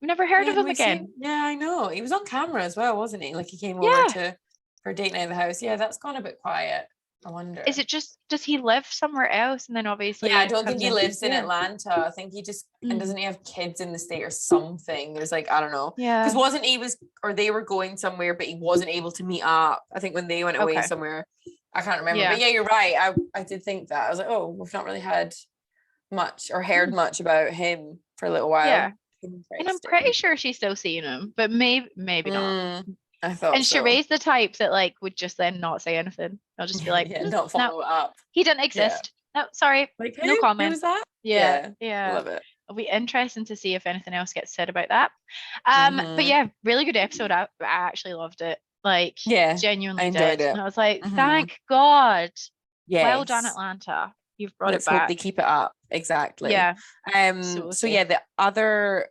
We never heard Yeah, of and him we've seen. again. Yeah, I know. He was on camera as well, wasn't he? Like he came over Yeah. to for date night at the house. Yeah, that's gone a bit quiet. I Is wonder. it just, does he live somewhere else and then Yeah, I obviously don't think comes he in lives in here? Atlanta. I think he just and Mm. doesn't he have kids in the state or something? There's like I don't know because Yeah. wasn't he was or they were going somewhere, but he wasn't able to meet up. I think when they went away Okay. somewhere, I can't remember. Yeah. But yeah, you're right. I did think that. I was like, oh, we've not really had much or heard Mm. much about him for a little Yeah. while. And I'm pretty Interesting. sure she's still seeing him, but maybe not. I thought And so. Sheree's the type that like would just then not say anything. I'll just be like, Yeah, not no, follow it up. he didn't Yeah. exist. No, sorry, Like no who? Who comment. was that? Yeah, Yeah. yeah. Love it. It'll be interesting to see if anything else gets said about that. But Mm-hmm. yeah, really good episode. I actually loved it. Like Yeah, I genuinely enjoyed did. it. And I was like, Mm-hmm. thank God. Well done, Yes. Atlanta. You've brought it Let's hope they back. keep it up. Exactly. Yeah. So we'll So see. yeah, the other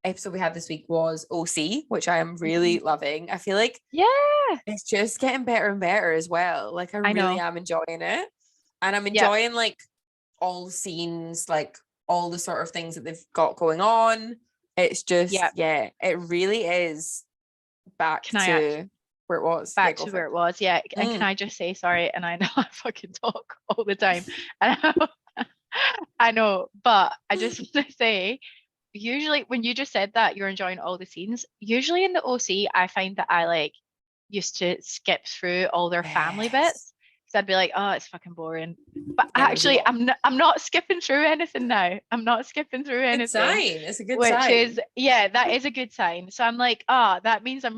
episode we had this week was OC, which I am really loving. I feel like Yeah. it's just getting better and better as well. Like I I really know. am enjoying it. And I'm Yeah. enjoying like all the scenes, like all the sort of things that they've got going on. It's just, Yeah. yeah, it really is back Can I to where it was. back Yeah, go to for where it. it was? Yeah. And can I just say sorry? And I know I fucking talk all the time. And I know, but I just want to say, usually when you just said that you're enjoying all the scenes, usually in the OC, I find that I like used to skip through all their family Yes. bits. So I'd be like, oh, it's fucking boring. But Yeah, me actually, too. I'm not skipping through anything now. I'm not skipping through Good anything, sign. It's a good which sign. is, yeah, that is a good sign. So I'm like, that means I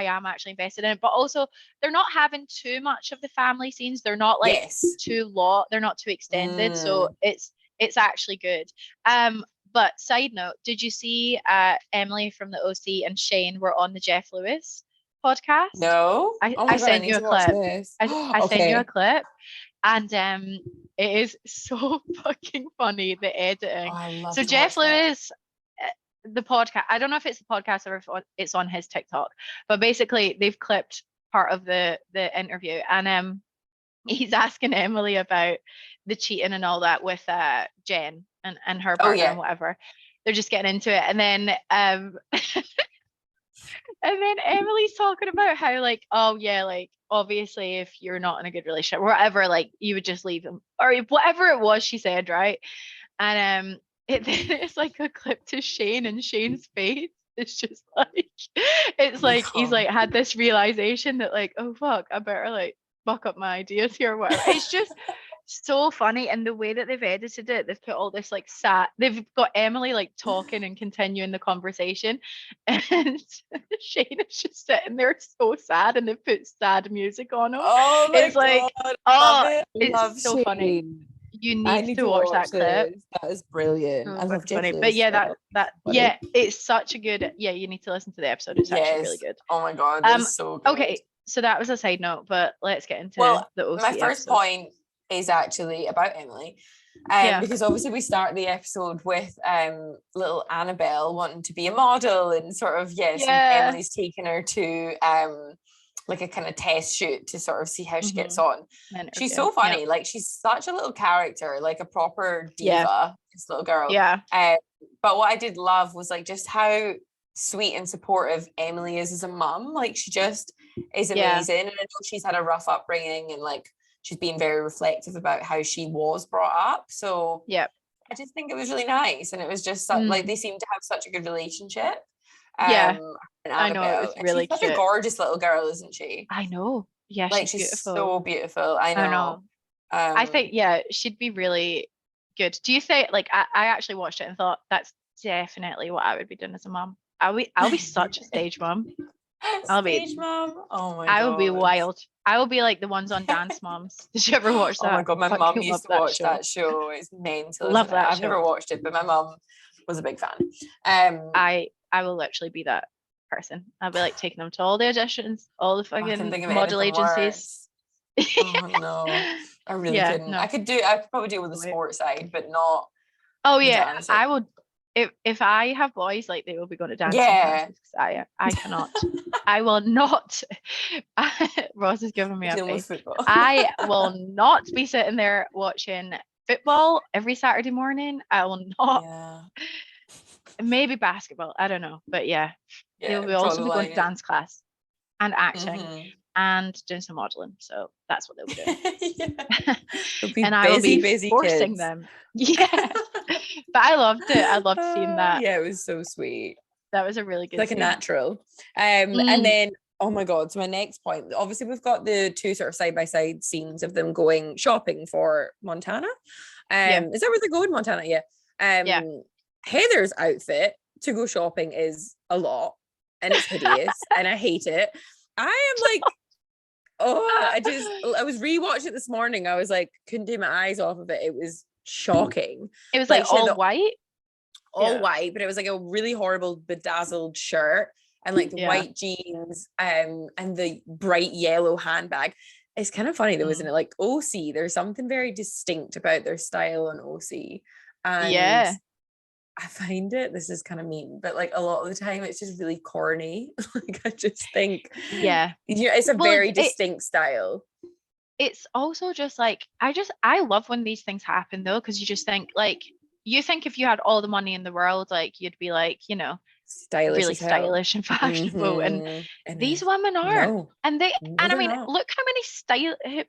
am actually invested in it. But also, they're not having too much of the family scenes. They're not like Yes. too long. They're not too extended. So it's actually good. But side note, did you see Emily from the OC and Shane were on the Jeff Lewis podcast? No. Oh I my God, I sent need you a to watch clip. this. I sent you a Okay. clip, and it is so fucking funny, the editing. Oh, I love So to watch Jeff that. Lewis, the podcast, I don't know if it's a podcast or if it's on his TikTok, but basically they've clipped part of the interview, and he's asking Emily about the cheating and all that with Jen and her Oh partner and yeah. whatever. They're just getting into it, and then and then Emily's talking about how like, oh yeah, like obviously if you're not in a good relationship, whatever, like you would just leave them or whatever it was she said, right? And it's like a clip to Shane and Shane's face. It's just like it's Oh my like he's God. like had this realization that like, oh fuck, I better like buck up my ideas here or whatever. It's just so funny, and the way that they've edited it, they've put all this like sad, they've got Emily like talking and continuing the conversation, and Shane is just sitting there so sad, and they've put sad music on him. Oh my It's like, God. Love oh, it. Love it's so funny. Shane. You I need need to to watch watch that clip. this. That is brilliant. So I love fucking Jeff funny. But Lewis yeah, as well. yeah, Funny. it's such a good, yeah, you need to listen to the episode. It's actually really Yes. good. Oh my God, it's so good. Okay, so that was a side note, but let's get into Well, the my OC first episode. point is actually about Emily. Because obviously we start the episode with little Annabelle wanting to be a model, and sort of so Emily's taking her to like a kind of test shoot to sort of see how she gets on. She's so funny. Like, she's such a little character, like a proper diva, this little girl. But what I did love was like just how sweet and supportive Emily is as a mum. Like, she just is amazing. And I know she's had a rough upbringing, and like she's been very reflective about how she was brought up. So I just think it was really nice, and it was just like they seem to have such a good relationship. And I know, it was really she's such a gorgeous little girl, isn't she? I know. Yeah, like she's beautiful. So beautiful. I know. I think she'd be really good. Do you think, like, I actually watched it and thought that's definitely what I would be doing as a mom. I'll be such a stage mom. Mom. Oh my god. I will be wild. I will be like the ones on Dance Moms. Did you ever watch that? Oh my god, my mum used to watch that show. It's mental. Love that. I've never watched it, but my mum was a big fan. I will literally be that person. I'll be like taking them to all the auditions, all the fucking model agencies. Oh no, I really couldn't. No. I could probably do with the sports side, but not. Oh yeah, dancing. I would. If I have boys, like, they will be going to dance. Yeah, I cannot. I will not. Ross is giving me a face. I will not be sitting there watching football every Saturday morning. I will not. Yeah. Maybe basketball. I don't know, but they will also be going to dance class and acting and doing some modeling. So that's what they'll be doing. And I will be forcing them. Yeah. But I loved it. I loved seeing that. Yeah, it was so sweet. That was a really good like scene. A natural. And then, oh my god, so my next point, obviously we've got the two sort of side-by-side scenes of them going shopping for Montana. Is that where they go in Montana? Yeah. Heather's outfit to go shopping is a lot, and it's hideous and I hate it. I am like, I was rewatching it this morning. I was like, couldn't take my eyes off of it. It was shocking. It was like all white, but it was like a really horrible bedazzled shirt and like the white jeans and the bright yellow handbag. It's kind of funny though, isn't it? Like OC, there's something very distinct about their style on OC, and I find this is kind of mean, but like a lot of the time it's just really corny. Like, I just think it's a very distinct style. It's also just like, I love when these things happen though, because you just think, like, you think if you had all the money in the world, like, you'd be like, you know, stylish, really stylish and fashionable, and these women aren't. No, and I mean, look how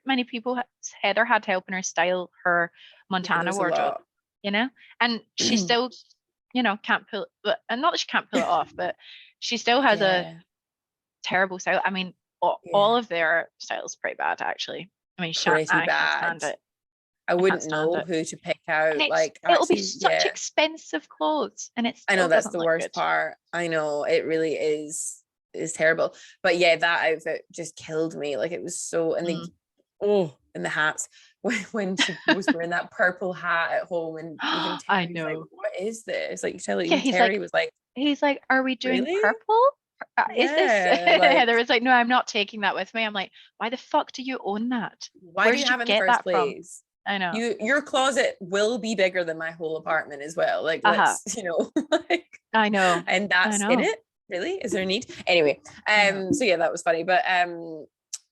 many people Heather had helping her style her Montana wardrobe, you know, and she still, you know, can't pull, and not that she can't pull it off, but she still has a terrible style. I mean, all of their styles pretty bad, actually. I mean, I can't stand it. I wouldn't know who to pick out. Like, it'll be such expensive clothes, and I know that's the worst part. I know it really is terrible. But yeah, that outfit just killed me. Like, it was so, and and the hats when she was wearing that purple hat at home, and even I know, like, what is this? Like, Terry was like, he's like, are we doing purple? Is this Heather was like, no, I'm not taking that with me. I'm like, why the fuck do you own that? Why do you have it in the first place? I know. Your closet will be bigger than my whole apartment as well. Like, let's, you know, like, I know. And that's in it. Really? Is there a need? Anyway, so yeah, that was funny. But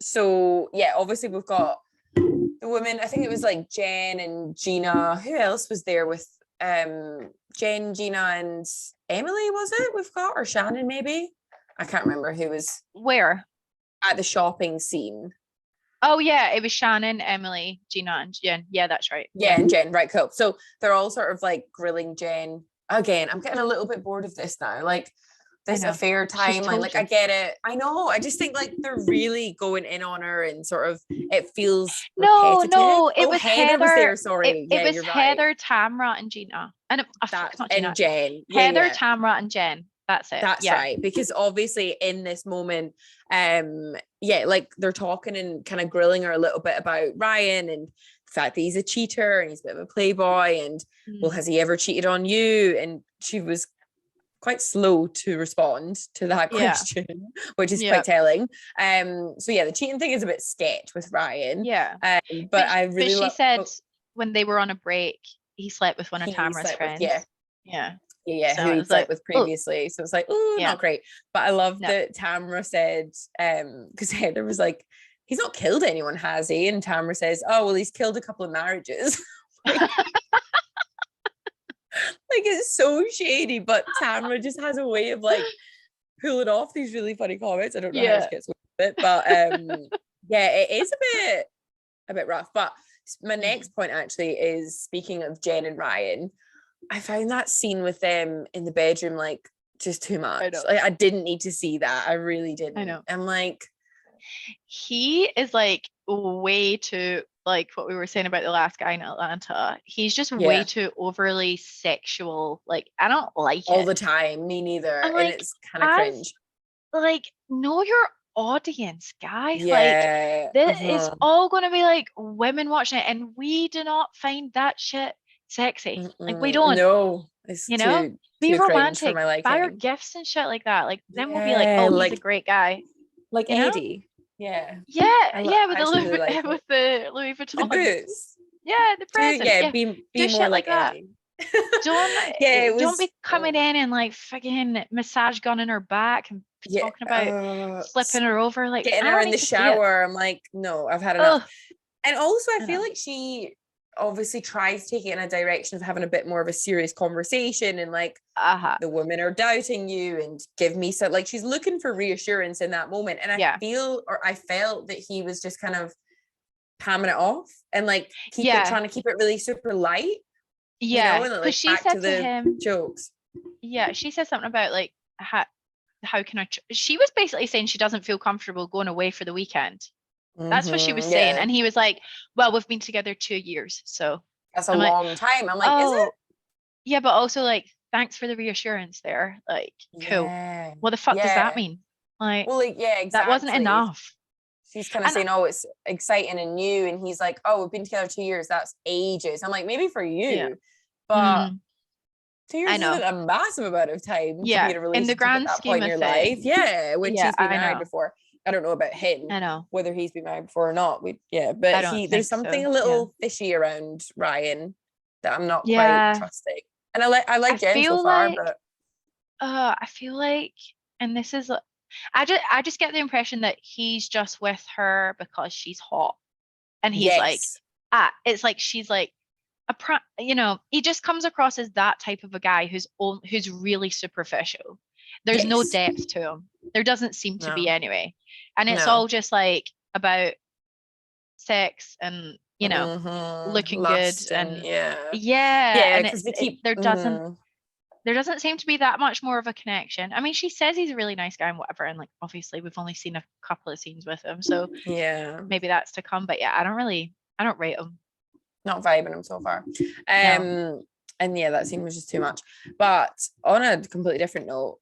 so yeah, obviously we've got the women. I think it was like Jen and Gina. Who else was there with Jen, Gina, and Emily? Was it we've got, or Shannon maybe? I can't remember who was where at the shopping scene. Oh yeah, it was Shannon, Emily, Gina, and Jen. Yeah, that's right. Yeah, and Jen, right, cool. So they're all sort of like grilling Jen. Again, I'm getting a little bit bored of this now. Like, this affair timeline. Like, I get it. I know. I just think like they're really going in on her, and sort of it feels repetitive. No, it was Heather. Was there, sorry. It was Heather, Tamra, and Gina. And Jen. Heather, Tamra, and Jen. That's it. That's right. Because obviously in this moment, like they're talking and kind of grilling her a little bit about Ryan and the fact that he's a cheater and he's a bit of a playboy, and well, has he ever cheated on you? And she was quite slow to respond to that question, which is quite telling. So yeah, the cheating thing is a bit sketch with Ryan. Yeah. But I really she said when they were on a break, he slept with one of Tamara's friends. So who he'd slept with previously. So it's like, oh, not great. But I love that Tamara said, because Heather was like, he's not killed anyone, has he? And Tamara says, oh, well, he's killed a couple of marriages. Like it's so shady, but Tamara just has a way of like pulling off these really funny comments. I don't know how she gets with it, but it is a bit rough. But my next point actually is, speaking of Jen and Ryan, I found that scene with them in the bedroom like just too much. Like I didn't need to see that. I really didn't. I know. I'm like, he is like way too, like what we were saying about the last guy in Atlanta. He's just way too overly sexual. Like I don't like all it the time. Me neither. and it's kind of cringe. Like, know your audience, guys. Like this is all going to be like women watching it, and we do not find that shit sexy. Like we don't. No, it's be too romantic. For my liking. Buy her gifts and shit like that. Like then we'll be like, oh, he's a great guy. Like Eddie. With the Louis Vuitton. The boots. Yeah, the present. Be do more shit like Eddie. Don't be coming in and like fucking massage gun in her back and talking about flipping her over, like getting her in the shower. I'm like, no, I've had enough. And also I feel like she obviously tries to take it in a direction of having a bit more of a serious conversation, and like the women are doubting you and give me so, like she's looking for reassurance in that moment, and I felt that he was just kind of palming it off and like trying to keep it really super light. Because she said to him jokes. She said something about like how can I she was basically saying she doesn't feel comfortable going away for the weekend. That's what she was saying. And he was like, well, we've been together 2 years, so that's a long time. I'm like, is it? Yeah, but also like, thanks for the reassurance there. Like, cool. What the fuck does that mean? Like, well, like, exactly. That wasn't enough. She's kind of saying, oh, it's exciting and new. And he's like, oh, we've been together 2 years. That's ages. I'm like, maybe for you, but 2 years isn't a massive amount of time to be in a relationship in the grand at that scheme point in your life. Yeah, when she's been married before. I don't know about him. I know whether he's been married before or not. But there's something a little fishy around Ryan that I'm not quite trusting. And I like Jen so far, but I feel like, and this is, I just get the impression that he's just with her because she's hot, and he's like, it's like she's like he just comes across as that type of a guy who's really superficial. There's no depth to him. There doesn't seem to be anyway. And it's all just like about sex and, looking lust good and and there doesn't seem to be that much more of a connection. I mean, she says he's a really nice guy and whatever, and like obviously we've only seen a couple of scenes with him, so maybe that's to come. But I don't rate him. Not vibing him so far. And that scene was just too much. But on a completely different note,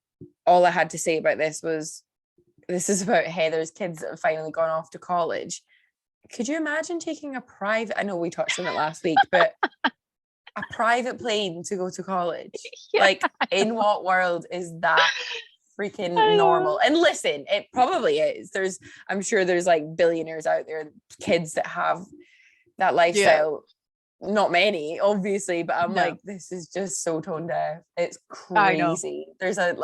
all I had to say about this is about Heather's kids that have finally gone off to college. Could you imagine taking a private, I know we touched on it last week, but a private plane to go to college? Like, in what world is that freaking normal? And listen, it probably is. I'm sure there's like billionaires out there, kids that have that lifestyle. Not many, obviously, but I'm like, this is just so tone deaf. It's crazy. There's a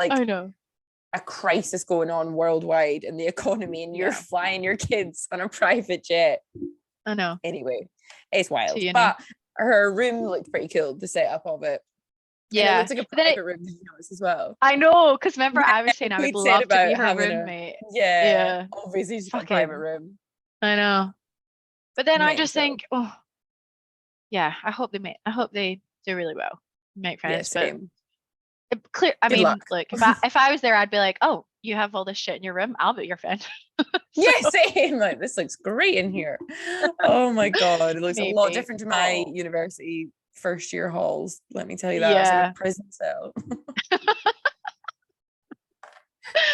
crisis going on worldwide in the economy, and you're flying your kids on a private jet. I know. Anyway, it's wild. But her room looked pretty cool, the setup of it. Yeah, and it looks like a private room, did you notice as well? I know, because remember I was saying I would love to be her roommate. Obviously she's got a private room. I know, but then I just think, I hope they do really well, make friends. Yeah, but I mean, look, if I was there, I'd be like, oh, you have all this shit in your room, I'll be your friend. Same. Like, this looks great in here. Oh my god, it looks a lot different to my university first year halls. Let me tell you that. It's like a prison cell.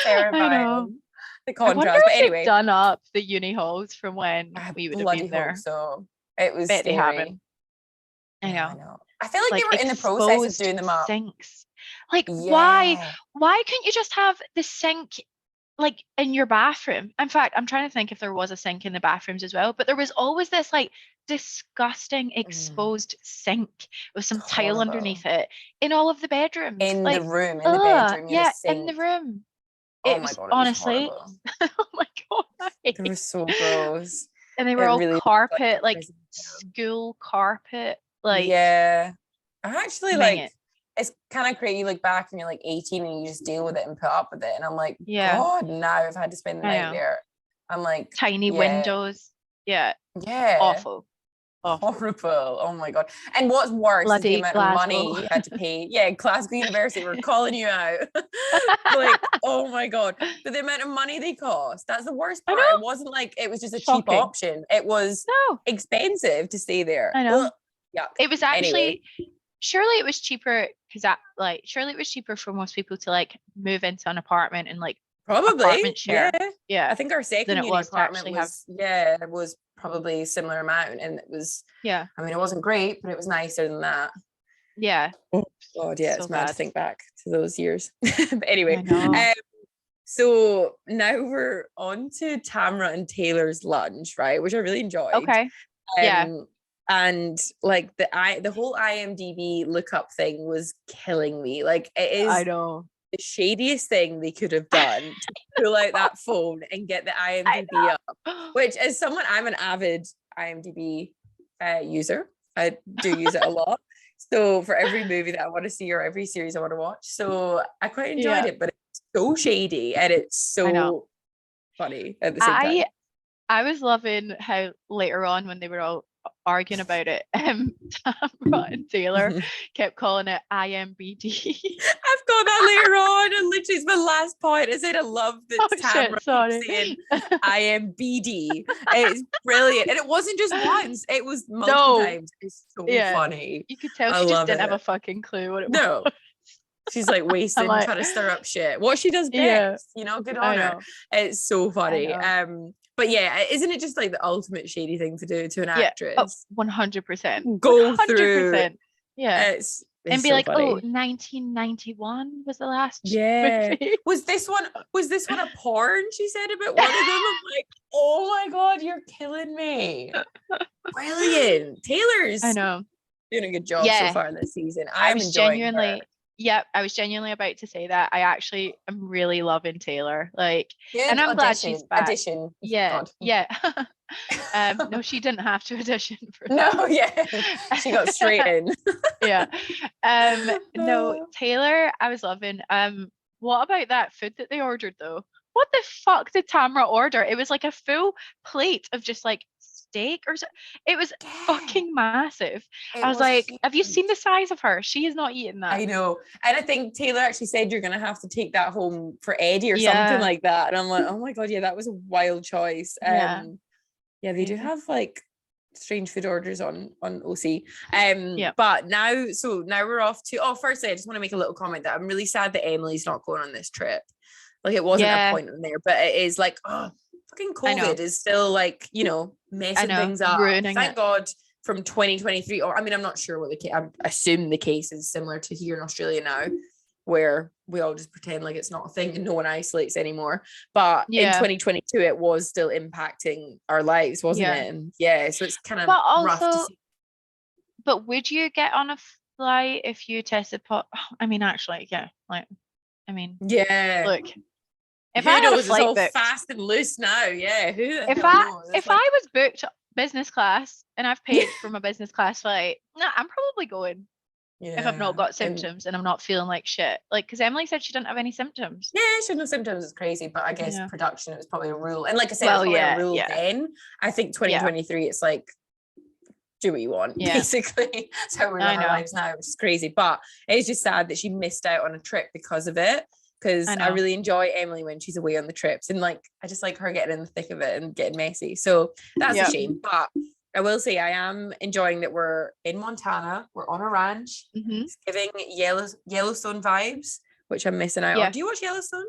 Terrifying. The contrast. But anyway, done up the uni halls from when we would have been there. So it was scary. I know. I feel like they were in the process of doing them up. Sinks. Like, why couldn't you just have the sink like in your bathroom? In fact, I'm trying to think if there was a sink in the bathrooms as well, but there was always this like disgusting exposed sink with some It's tile horrible. underneath it in all of the bedrooms. In the Like, room, in the bedroom, you had a yeah, in the sink. room. Oh It my was God, it was honestly, horrible. oh my God. It was so gross. And they It were all really looked like carpet, a like prison cell. school carpet, like Yeah. I actually like, mate. it's kind of crazy. You look back and you're like 18 and you just deal with it and put up with it. And I'm like, Yeah, God, now I've had to spend the I night know. there. I'm like, Tiny yeah, windows. Yeah, yeah. awful. Awful. Horrible. Oh my God. And what's worse is the Bloody amount of Glasgow. money you had to pay. Yeah, Glasgow University, we're calling you out. Like, oh my God. But the amount of money they cost, that's the worst I part. It know. wasn't like it was just a cheap Shocking. option. It was No, expensive to stay there. I know. Ugh, yuck. It was Anyway, actually, surely it was cheaper because that, like, surely it was cheaper for most people to like move into an apartment and like probably. apartment Yeah. share. Yeah. I think our Than second it uni was to apartment actually have. was, yeah, it was probably a similar amount. And it was, Yeah. I mean, it wasn't great, but it was nicer than that. Yeah. Oh God, yeah, So it's mad to bad. think back to those years. But I anyway, know. so now we're on to Tamra and Taylor's lunch, right? Which I really enjoyed. Okay. Yeah. Um, and like the whole IMDb lookup thing was killing me. Like it I is know. the shadiest thing they could have done to pull out that phone and get the I IMDb up. know. Which, as someone, I'm an avid IMDb user. I do use it a lot. So for every movie that I want to see or every series I want to watch, so I quite enjoyed Yeah. it. But it's so shady and it's I know. so funny at the same time. I was loving how later on when they were all arguing about it, Tamra and Taylor kept calling it IMBD. I've got that later on, and literally it's my last point. I said I love that Oh Tamra shit, sorry. keeps saying I am BD. It's brilliant. And it wasn't just once, it was multiple No. times. It's so Yeah. funny. You could tell I she just love didn't have a it. fucking clue what it was. No. She's like I'm wasting, like, trying to stir up shit. What she does yeah, best, you know, good I on her. know. It's so I funny. know. But yeah, isn't it just like the ultimate shady thing to do to an Yeah. Oh, actress? 100%. Go through. 100%. Yeah. It's And be so like, oh, funny. 1991 was the last Yeah. movie. Was this one a porn? She said about one of them. I'm like, oh my God, you're killing me. Brilliant. Taylor's I know. doing a good job so Yeah. far this season. I I'm was enjoying her. genuinely, yep, I was genuinely about to say that. I actually am really loving Taylor. Like, Good and I'm glad she's back. Audition. Yeah, God. yeah. No, she didn't have to audition for No, that. yeah. She got straight in. Yeah. No, Taylor, I was loving. What about that food that they ordered though? What the fuck did Tamra order? It was like a full plate of just like steak or so. It was fucking massive. I was like, have you seen huge. the size of her? She is not eating that. I know. And I think Taylor actually said you're gonna have to take that home for Eddie or something Yeah. like that. And I'm like, oh my God, yeah, that was a wild choice. Yeah. Yeah, they do Crazy. have like strange food orders on OC. Yeah. But now we're off to, firstly, I just want to make a little comment that I'm really sad that Emily's not going on this trip. Like it wasn't a point in there, but it is like, fucking COVID is still like, you know, messing things up. Ruining Thank it. God from 2023, or I mean, I'm not sure what the case, I assume the case is similar to here in Australia now, where we all just pretend like it's not a thing and no one isolates anymore. But in 2022, it was still impacting our lives, wasn't it? And yeah, so it's kind of rough to see. But would you get on a flight if you tested I mean, actually, yeah. Like, I mean, yeah. Look, if who I had knows? a flight it's all booked, fast and loose now. Yeah. Who the if hell I knows? if I was booked business class and I've paid for my business class flight, no, I'm probably going. Yeah. If I've not got symptoms and I'm not feeling like shit. Like, because Emily said she didn't have any symptoms. Yeah, she had no symptoms. It's crazy, but I guess production, it was probably a rule. And like I said, Well, it was probably a rule then. I think 2023, it's like, do what you want, basically. That's how we live our lives now, which is crazy. But it's just sad that she missed out on a trip because of it. Because I really enjoy Emily when she's away on the trips. And like, I just like her getting in the thick of it and getting messy. So that's a shame. But I will say I am enjoying that we're in Montana. We're on a ranch. It's giving Yellowstone vibes, which I'm missing out on. Do you watch Yellowstone?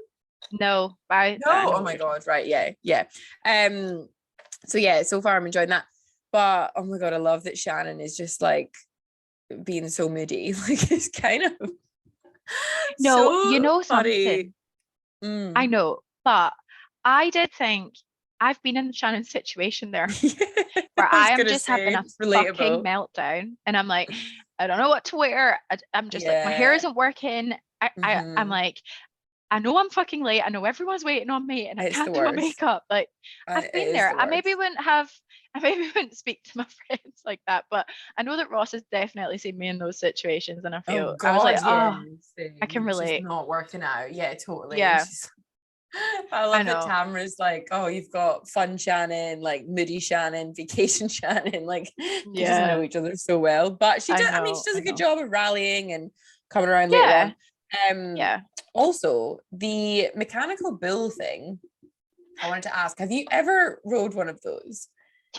No. No. Oh my God. Right. Yeah. So yeah, so far I'm enjoying that. But oh my God, I love that Shannon is just like being so moody. Like it's kind of No, So you know funny. something. I know, but I did think I've been in Shannon's situation there I where was I am gonna just say having a it's fucking relatable. meltdown and I'm like, I don't know what to wear. I'm just like, my hair Yeah. isn't working. I'm Hmm. like, I know I'm fucking late. I know everyone's waiting on me and I It's the can't do my worst. makeup. Like I've It been is there. the worst. I maybe wouldn't speak to my friends like that, but I know that Ross has definitely seen me in those situations and Oh I was like, God, yeah. oh, I can Same. Just relate. not working out. Yeah, totally. And Yeah, she's I I love that know. Tamara's like, oh, you've got fun Shannon, like moody Shannon, vacation Shannon, like they just know Yeah, each other so well. But she I does, I mean, she know. does I a good know. job of rallying and coming around later Yeah, on. Um, yeah. Also the mechanical bull thing, I wanted to ask, have you ever rode one of those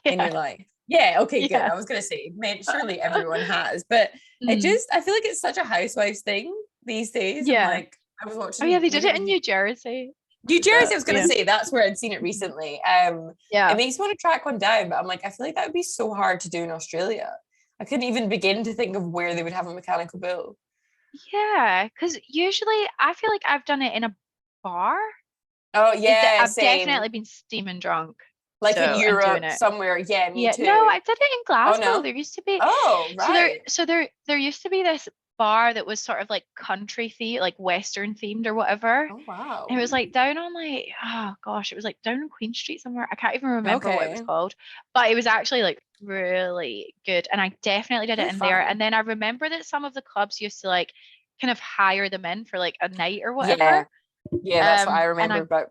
in Yeah, your life? Yeah, okay, good. yeah. I was gonna say, man, surely everyone has, but Mm, I feel like it's such a housewives thing these days. I'm yeah. like, I was Oh yeah, watching, they did maybe it it was in New Jersey. New Did Jersey. that? I was gonna Yeah. say that's where I'd seen it Mhm. recently. It Yeah. makes me want to track one down, but I'm like, I feel like that would be so hard to do in Australia. I couldn't even begin to think of where they would have a mechanical bull. Yeah, because usually I feel like I've done it in a bar. Oh Is that yeah, I've definitely same. been steaming drunk. Like in So and doing Europe it. somewhere. Yeah, me Yeah. No, too. I did it in Oh Glasgow. no. There used to be Oh right. there used to be this bar that was sort of like country themed, like Western themed or whatever. Oh And it wow. was like down on like, oh gosh, it was like down on Queen Street somewhere. I can't even remember what it was Okay. called, but it was actually like really good. And I definitely did it Really in there. fun. And then I remember that some of the clubs used to like kind of hire them in for like a night or Yeah. whatever. Yeah, that's what I And remember I, about,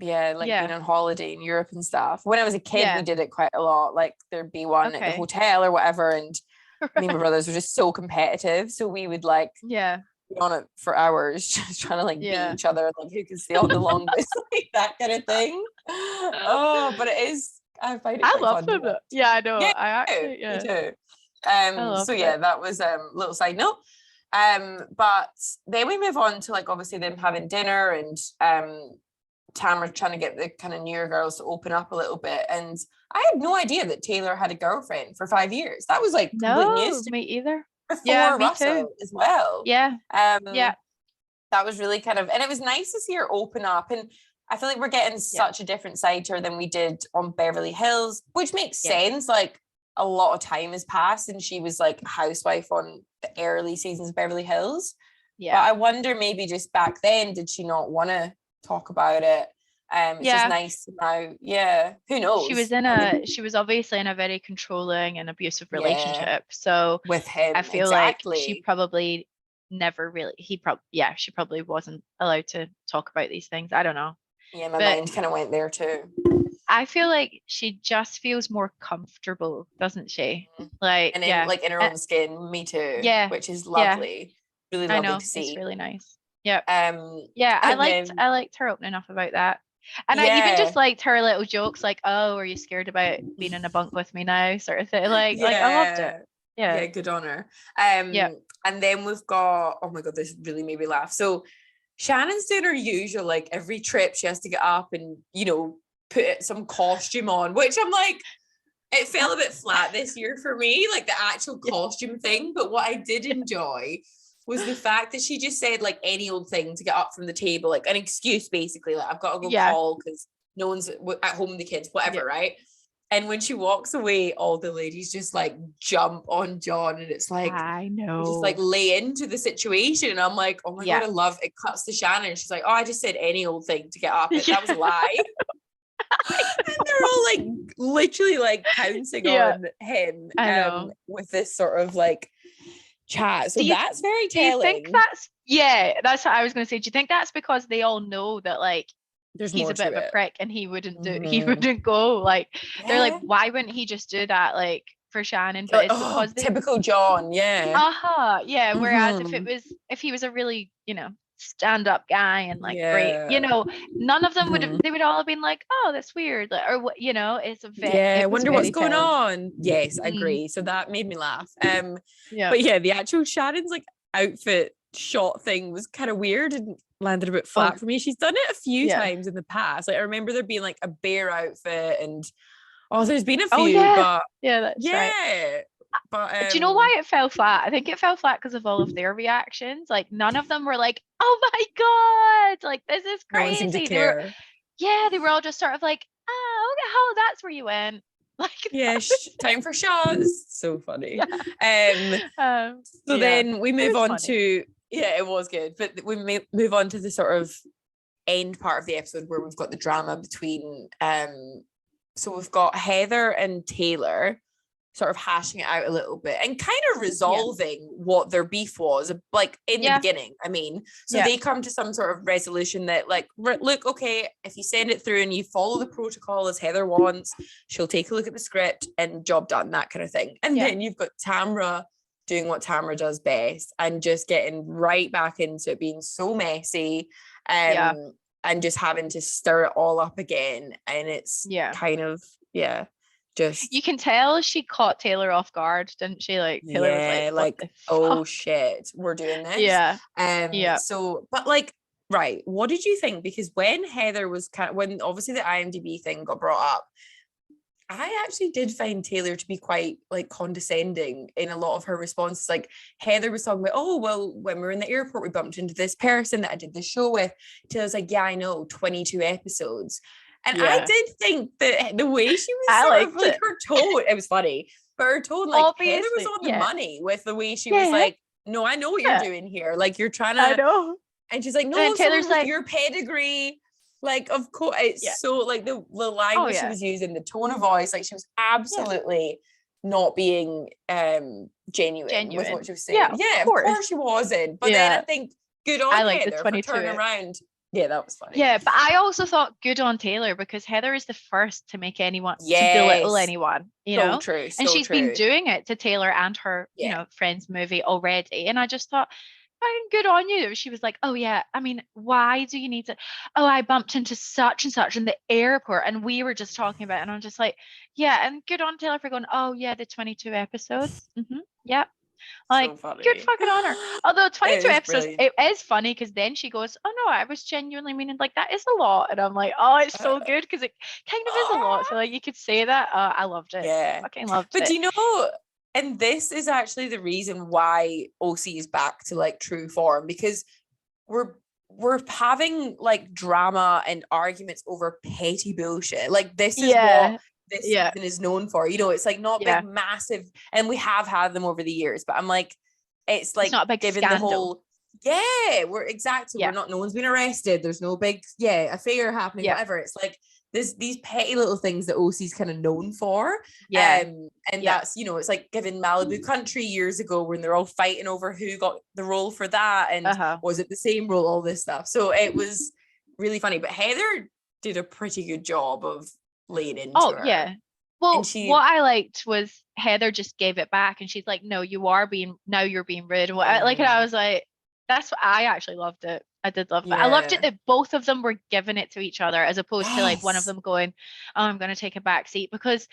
yeah, like being yeah, on holiday in Europe and stuff. When I was a kid, we yeah, did it quite a lot. Like there'd be one at the okay. hotel or whatever, and me and my Right. brothers were just so competitive. So we would like Yeah, be on it for hours, just trying to like beat yeah. each other, like who can stay on the longest, like that kind of thing. Oh, but it is, I find it I quite love fun to them though. watch. Yeah, I know. Yeah, I me too. actually, Me yeah, too. I So loved yeah, it. that was little side note. But then we move on to like obviously them having dinner and Tamara trying to get the kind of newer girls to open up a little bit. And I had no idea that Taylor had a girlfriend for 5 years. That was like complete news No, to me either. me Yeah, before me too. Russell as well. Yeah, yeah, Um, that was really kind of, and it was nice to see her open up. And I feel like we're getting yeah, such a different side to her than we did on Beverly Hills, which makes yeah, sense. Like a lot of time has passed and she was like a housewife on the early seasons of Beverly Hills. But yeah. I wonder maybe just back then, did she not want to talk about it? It's just Yeah, nice to know. Yeah, who knows? I mean, she was obviously in a very controlling and abusive yeah, relationship. So with I him, feel like she exactly. probably never really yeah, she probably wasn't allowed to talk about these things. I don't know. Yeah, my But mind kind of went there too. I feel like she just feels more comfortable, doesn't she? Mhm. Like, And in yeah. like in her Uh, own skin, me too, yeah. which is Yeah. lovely, really I lovely know. to It's see. really nice. Yep. Um, Yeah, and then I liked her opening up about that. And I even just yeah, liked her little jokes like, "Oh, are you scared about being in a bunk with me now?" sort of thing. Like I loved it. yeah, Yeah. yeah, good on her. Yeah. And then we've got, oh my god, this really made me laugh. So Shannon's doing her usual, like every trip she has to get up and put some costume on, which I'm like, it fell a bit flat this year for me, like the actual Yeah. costume thing. But what I did Yeah. enjoy was the fact that she just said like any old thing to get up from the table, like an excuse basically, like I've got to go Yeah. call because no one's at home with the kids, Yeah. whatever, right? And when she walks away, all the ladies just like jump on John, and it's like I they just like know. lay into the situation. And I'm like, oh my god, Yeah. I love it. Cuts to Shannon. She's like, oh, I just said any old thing to get up. That was a Yeah. lie. And they're all like literally like pouncing Yeah. on him I know. with this sort of like chat. So Do you that's very do you think telling. that's yeah, that's what I was gonna say. Do you think that's because they all know that like There's he's more a bit to of a it. prick and he Mhm. wouldn't go like they're like Yeah. why wouldn't he just do that like for Shannon, You're but like, it's oh, because they typical John. Yeah. yeah, whereas Hmm. if he was a really stand-up guy and like great Yeah. none of them would have Hmm. they would all have been like oh that's weird like, or what Yeah. it was Wonder what's very going telling. on. Yes, I Mm, agree. So that made me laugh. yeah. But yeah, the actual Shannon's like outfit shot thing was kind of weird and landed a bit Oh flat for me. She's done it a few yeah. times in the past. Like I remember there being like a bear outfit and oh, there's been a Oh few, yeah. but Yeah, that's right. yeah. But Do you know why it fell flat? I think it fell flat because of all of their reactions. Like none of them were like, "Oh my God, like this is no one seemed to crazy." care. They were all just sort of like, "Oh, okay, oh, that's where you went." Like Yeah, time for shots. So funny. yeah. So Yeah, then we it move was on funny. to, yeah, it was good. But we move on to the sort of end part of the episode where we've got the drama between so we've got Heather and Taylor sort of hashing it out a little bit and kind of resolving what their beef was, like in the beginning. I mean, so they come to some sort of resolution that like, look, okay, if you send it through and you follow the protocol as Heather wants, she'll take a look at the script and job done, that kind of thing. And then you've got Tamra doing what Tamra does best and just getting right back into it, being so messy and just having to stir it all up again. And it's kind of, just you can tell she caught Taylor off guard, didn't she? Like Taylor was like, what the oh fuck? shit, we're doing this. So but like, right, what did you think? Because when Heather was when obviously the IMDb thing got brought up, I actually did find Taylor to be quite like condescending in a lot of her responses. Like Heather was talking about, oh, well, when we were in the airport, we bumped into this person that I did the show with. Taylor's like, yeah, I know, 22 episodes. And I did think that the way she was sort of like her tone, it was funny, but her tone, like obviously, Heather was on the money with the way she was like, no, I know what you're doing here. Like you're trying to, I know. And she's like, no, and Taylor's like, your pedigree. Like, of course, it's so like the language she was using, the tone of voice, like she was absolutely not being genuine with what she was saying. Yeah, of course she wasn't. But then I think good on Heather for turning around. Yeah, that was funny. Yeah, but I also thought good on Taylor because Heather is the first to make anyone to belittle anyone, you know. True, and she's been doing it to Taylor and her, you know, Friends movie already. And I just thought, good on you. She was like, oh yeah, I mean, why do you need to? Oh, I bumped into such and such in the airport, and we were just talking about it. And I'm just like, yeah, and good on Taylor for going, oh yeah, the 22 episodes. Yeah. Like, so good fucking on her. Although 22 episodes, brilliant. it is funny because then she goes, oh no, I was genuinely meaning like that is a lot. And I'm like, oh, it's so good because it kind of is a lot. So like you could say that. I loved it. Yeah. Fucking loved it. But do you know, and this is actually the reason why OC is back to like true form, because we're having like drama and arguments over petty bullshit. Like this is what this season is known for, you know. It's like not big massive, and we have had them over the years, but I'm like, it's like, it's not a big given scandal. the whole we're not, no one's been arrested, there's no big affair happening, whatever. It's like these petty little things that OC's kind of known for. And that's, you know, it's like given Malibu Country years ago when they're all fighting over who got the role for that, and was it the same role, all this stuff. So it was really funny, but Heather did a pretty good job of laying into her. Well, what I liked was Heather just gave it back, and she's like, no, you're being rude. And I was like, that's what I actually loved it. I did love it. I loved it that both of them were giving it to each other, as opposed to like one of them going, oh, I'm going to take a back seat, because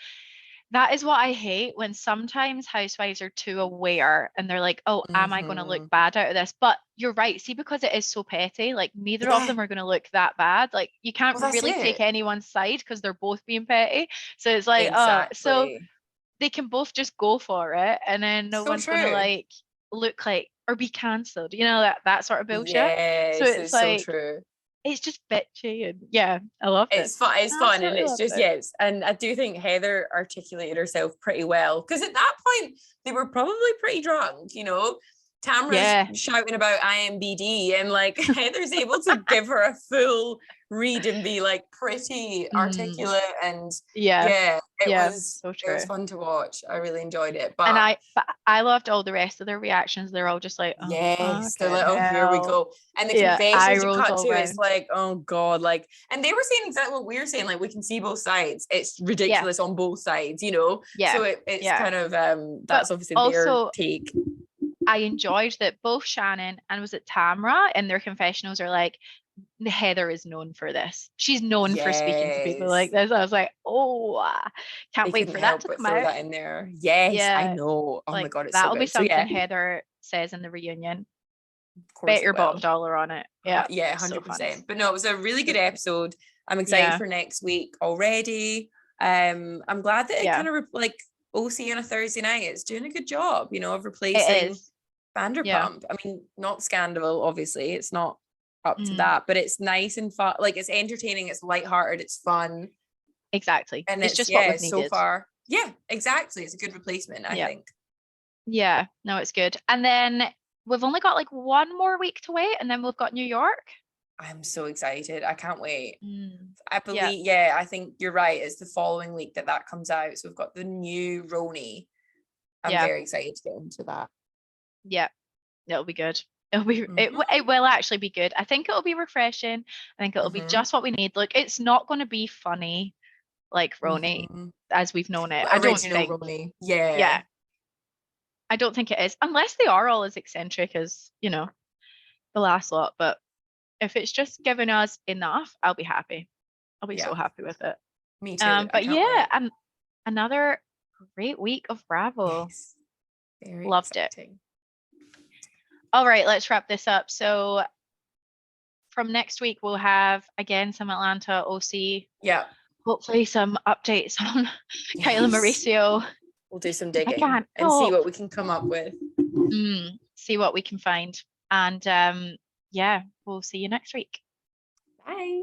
that is what I hate, when sometimes housewives are too aware and they're like, oh, am I going to look bad out of this? But you're right. See, because it is so petty, like neither of them are going to look that bad. Like you can't really take anyone's side because they're both being petty. So it's like, so they can both just go for it, and then no one's going to like look like or be cancelled, you know, that sort of bullshit. So it's like, so true. It's just bitchy, and I love it. It's fun. It's fun, and it's just and I do think Heather articulated herself pretty well, because at that point they were probably pretty drunk, you know. Tamra's shouting about IMBD, and like Heather's able to give her a full read and be like pretty articulate, and it was so true. It was fun to watch. I really enjoyed it, but I loved all the rest of their reactions. They're all just like, oh, they're like, oh, here we go, and the confessions you cut to, it's like, oh god, like, and they were saying exactly what we were saying, like we can see both sides. It's ridiculous on both sides, you know. So it's kind of that's but obviously their take. I enjoyed that both Shannon and was it Tamra in their confessionals are like, Heather is known for this. She's known for speaking to people like this. I was like, oh, can't wait for that to come out. That in there. I know. Oh my god, it's that'll so be something Heather says in the reunion. Bet your bottom dollar on it. 100%. But no, it was a really good episode. I'm excited for next week already. I'm glad that it kind of OC on a Thursday night, it's doing a good job, you know, of It replacing is. Vanderpump. I mean, not Scandal, obviously. It's not up to that, but it's nice and fun. Like, it's entertaining, it's lighthearted, it's fun. Exactly. And It's just what we've so needed. far. Yeah, exactly. It's a good replacement, I think. Yeah, no, it's good. And then we've only got like one more week to wait, and then we've got New York. I'm so excited. I can't wait. I Yeah. believe, I think you're right. It's the following week that comes out. So we've got the new RHONY. I'm Yeah. very excited to get into that. Yeah, it'll be good. It'll be Mhm. it will actually be good. I think it'll be refreshing. I think it'll be Mhm. just what we need. Look, it's not going to be funny like RHONY as we've known it. I don't Original think. RHONY. Yeah. Yeah, I don't think it is, unless they are all as eccentric as, you know, the last lot. But if it's just giving us enough, I'll be happy. I'll be so happy with it. Me too. I But can't yeah, wait. and another great week of Bravo. Yes. Very Loved exciting. All right, let's wrap this up. So from next week, we'll have again some Atlanta OC. Yeah. Hopefully some updates on Kyla Mauricio. We'll do some I digging can't and see cope. what we can come up with. See what we can find. And yeah, we'll see you next week. Bye.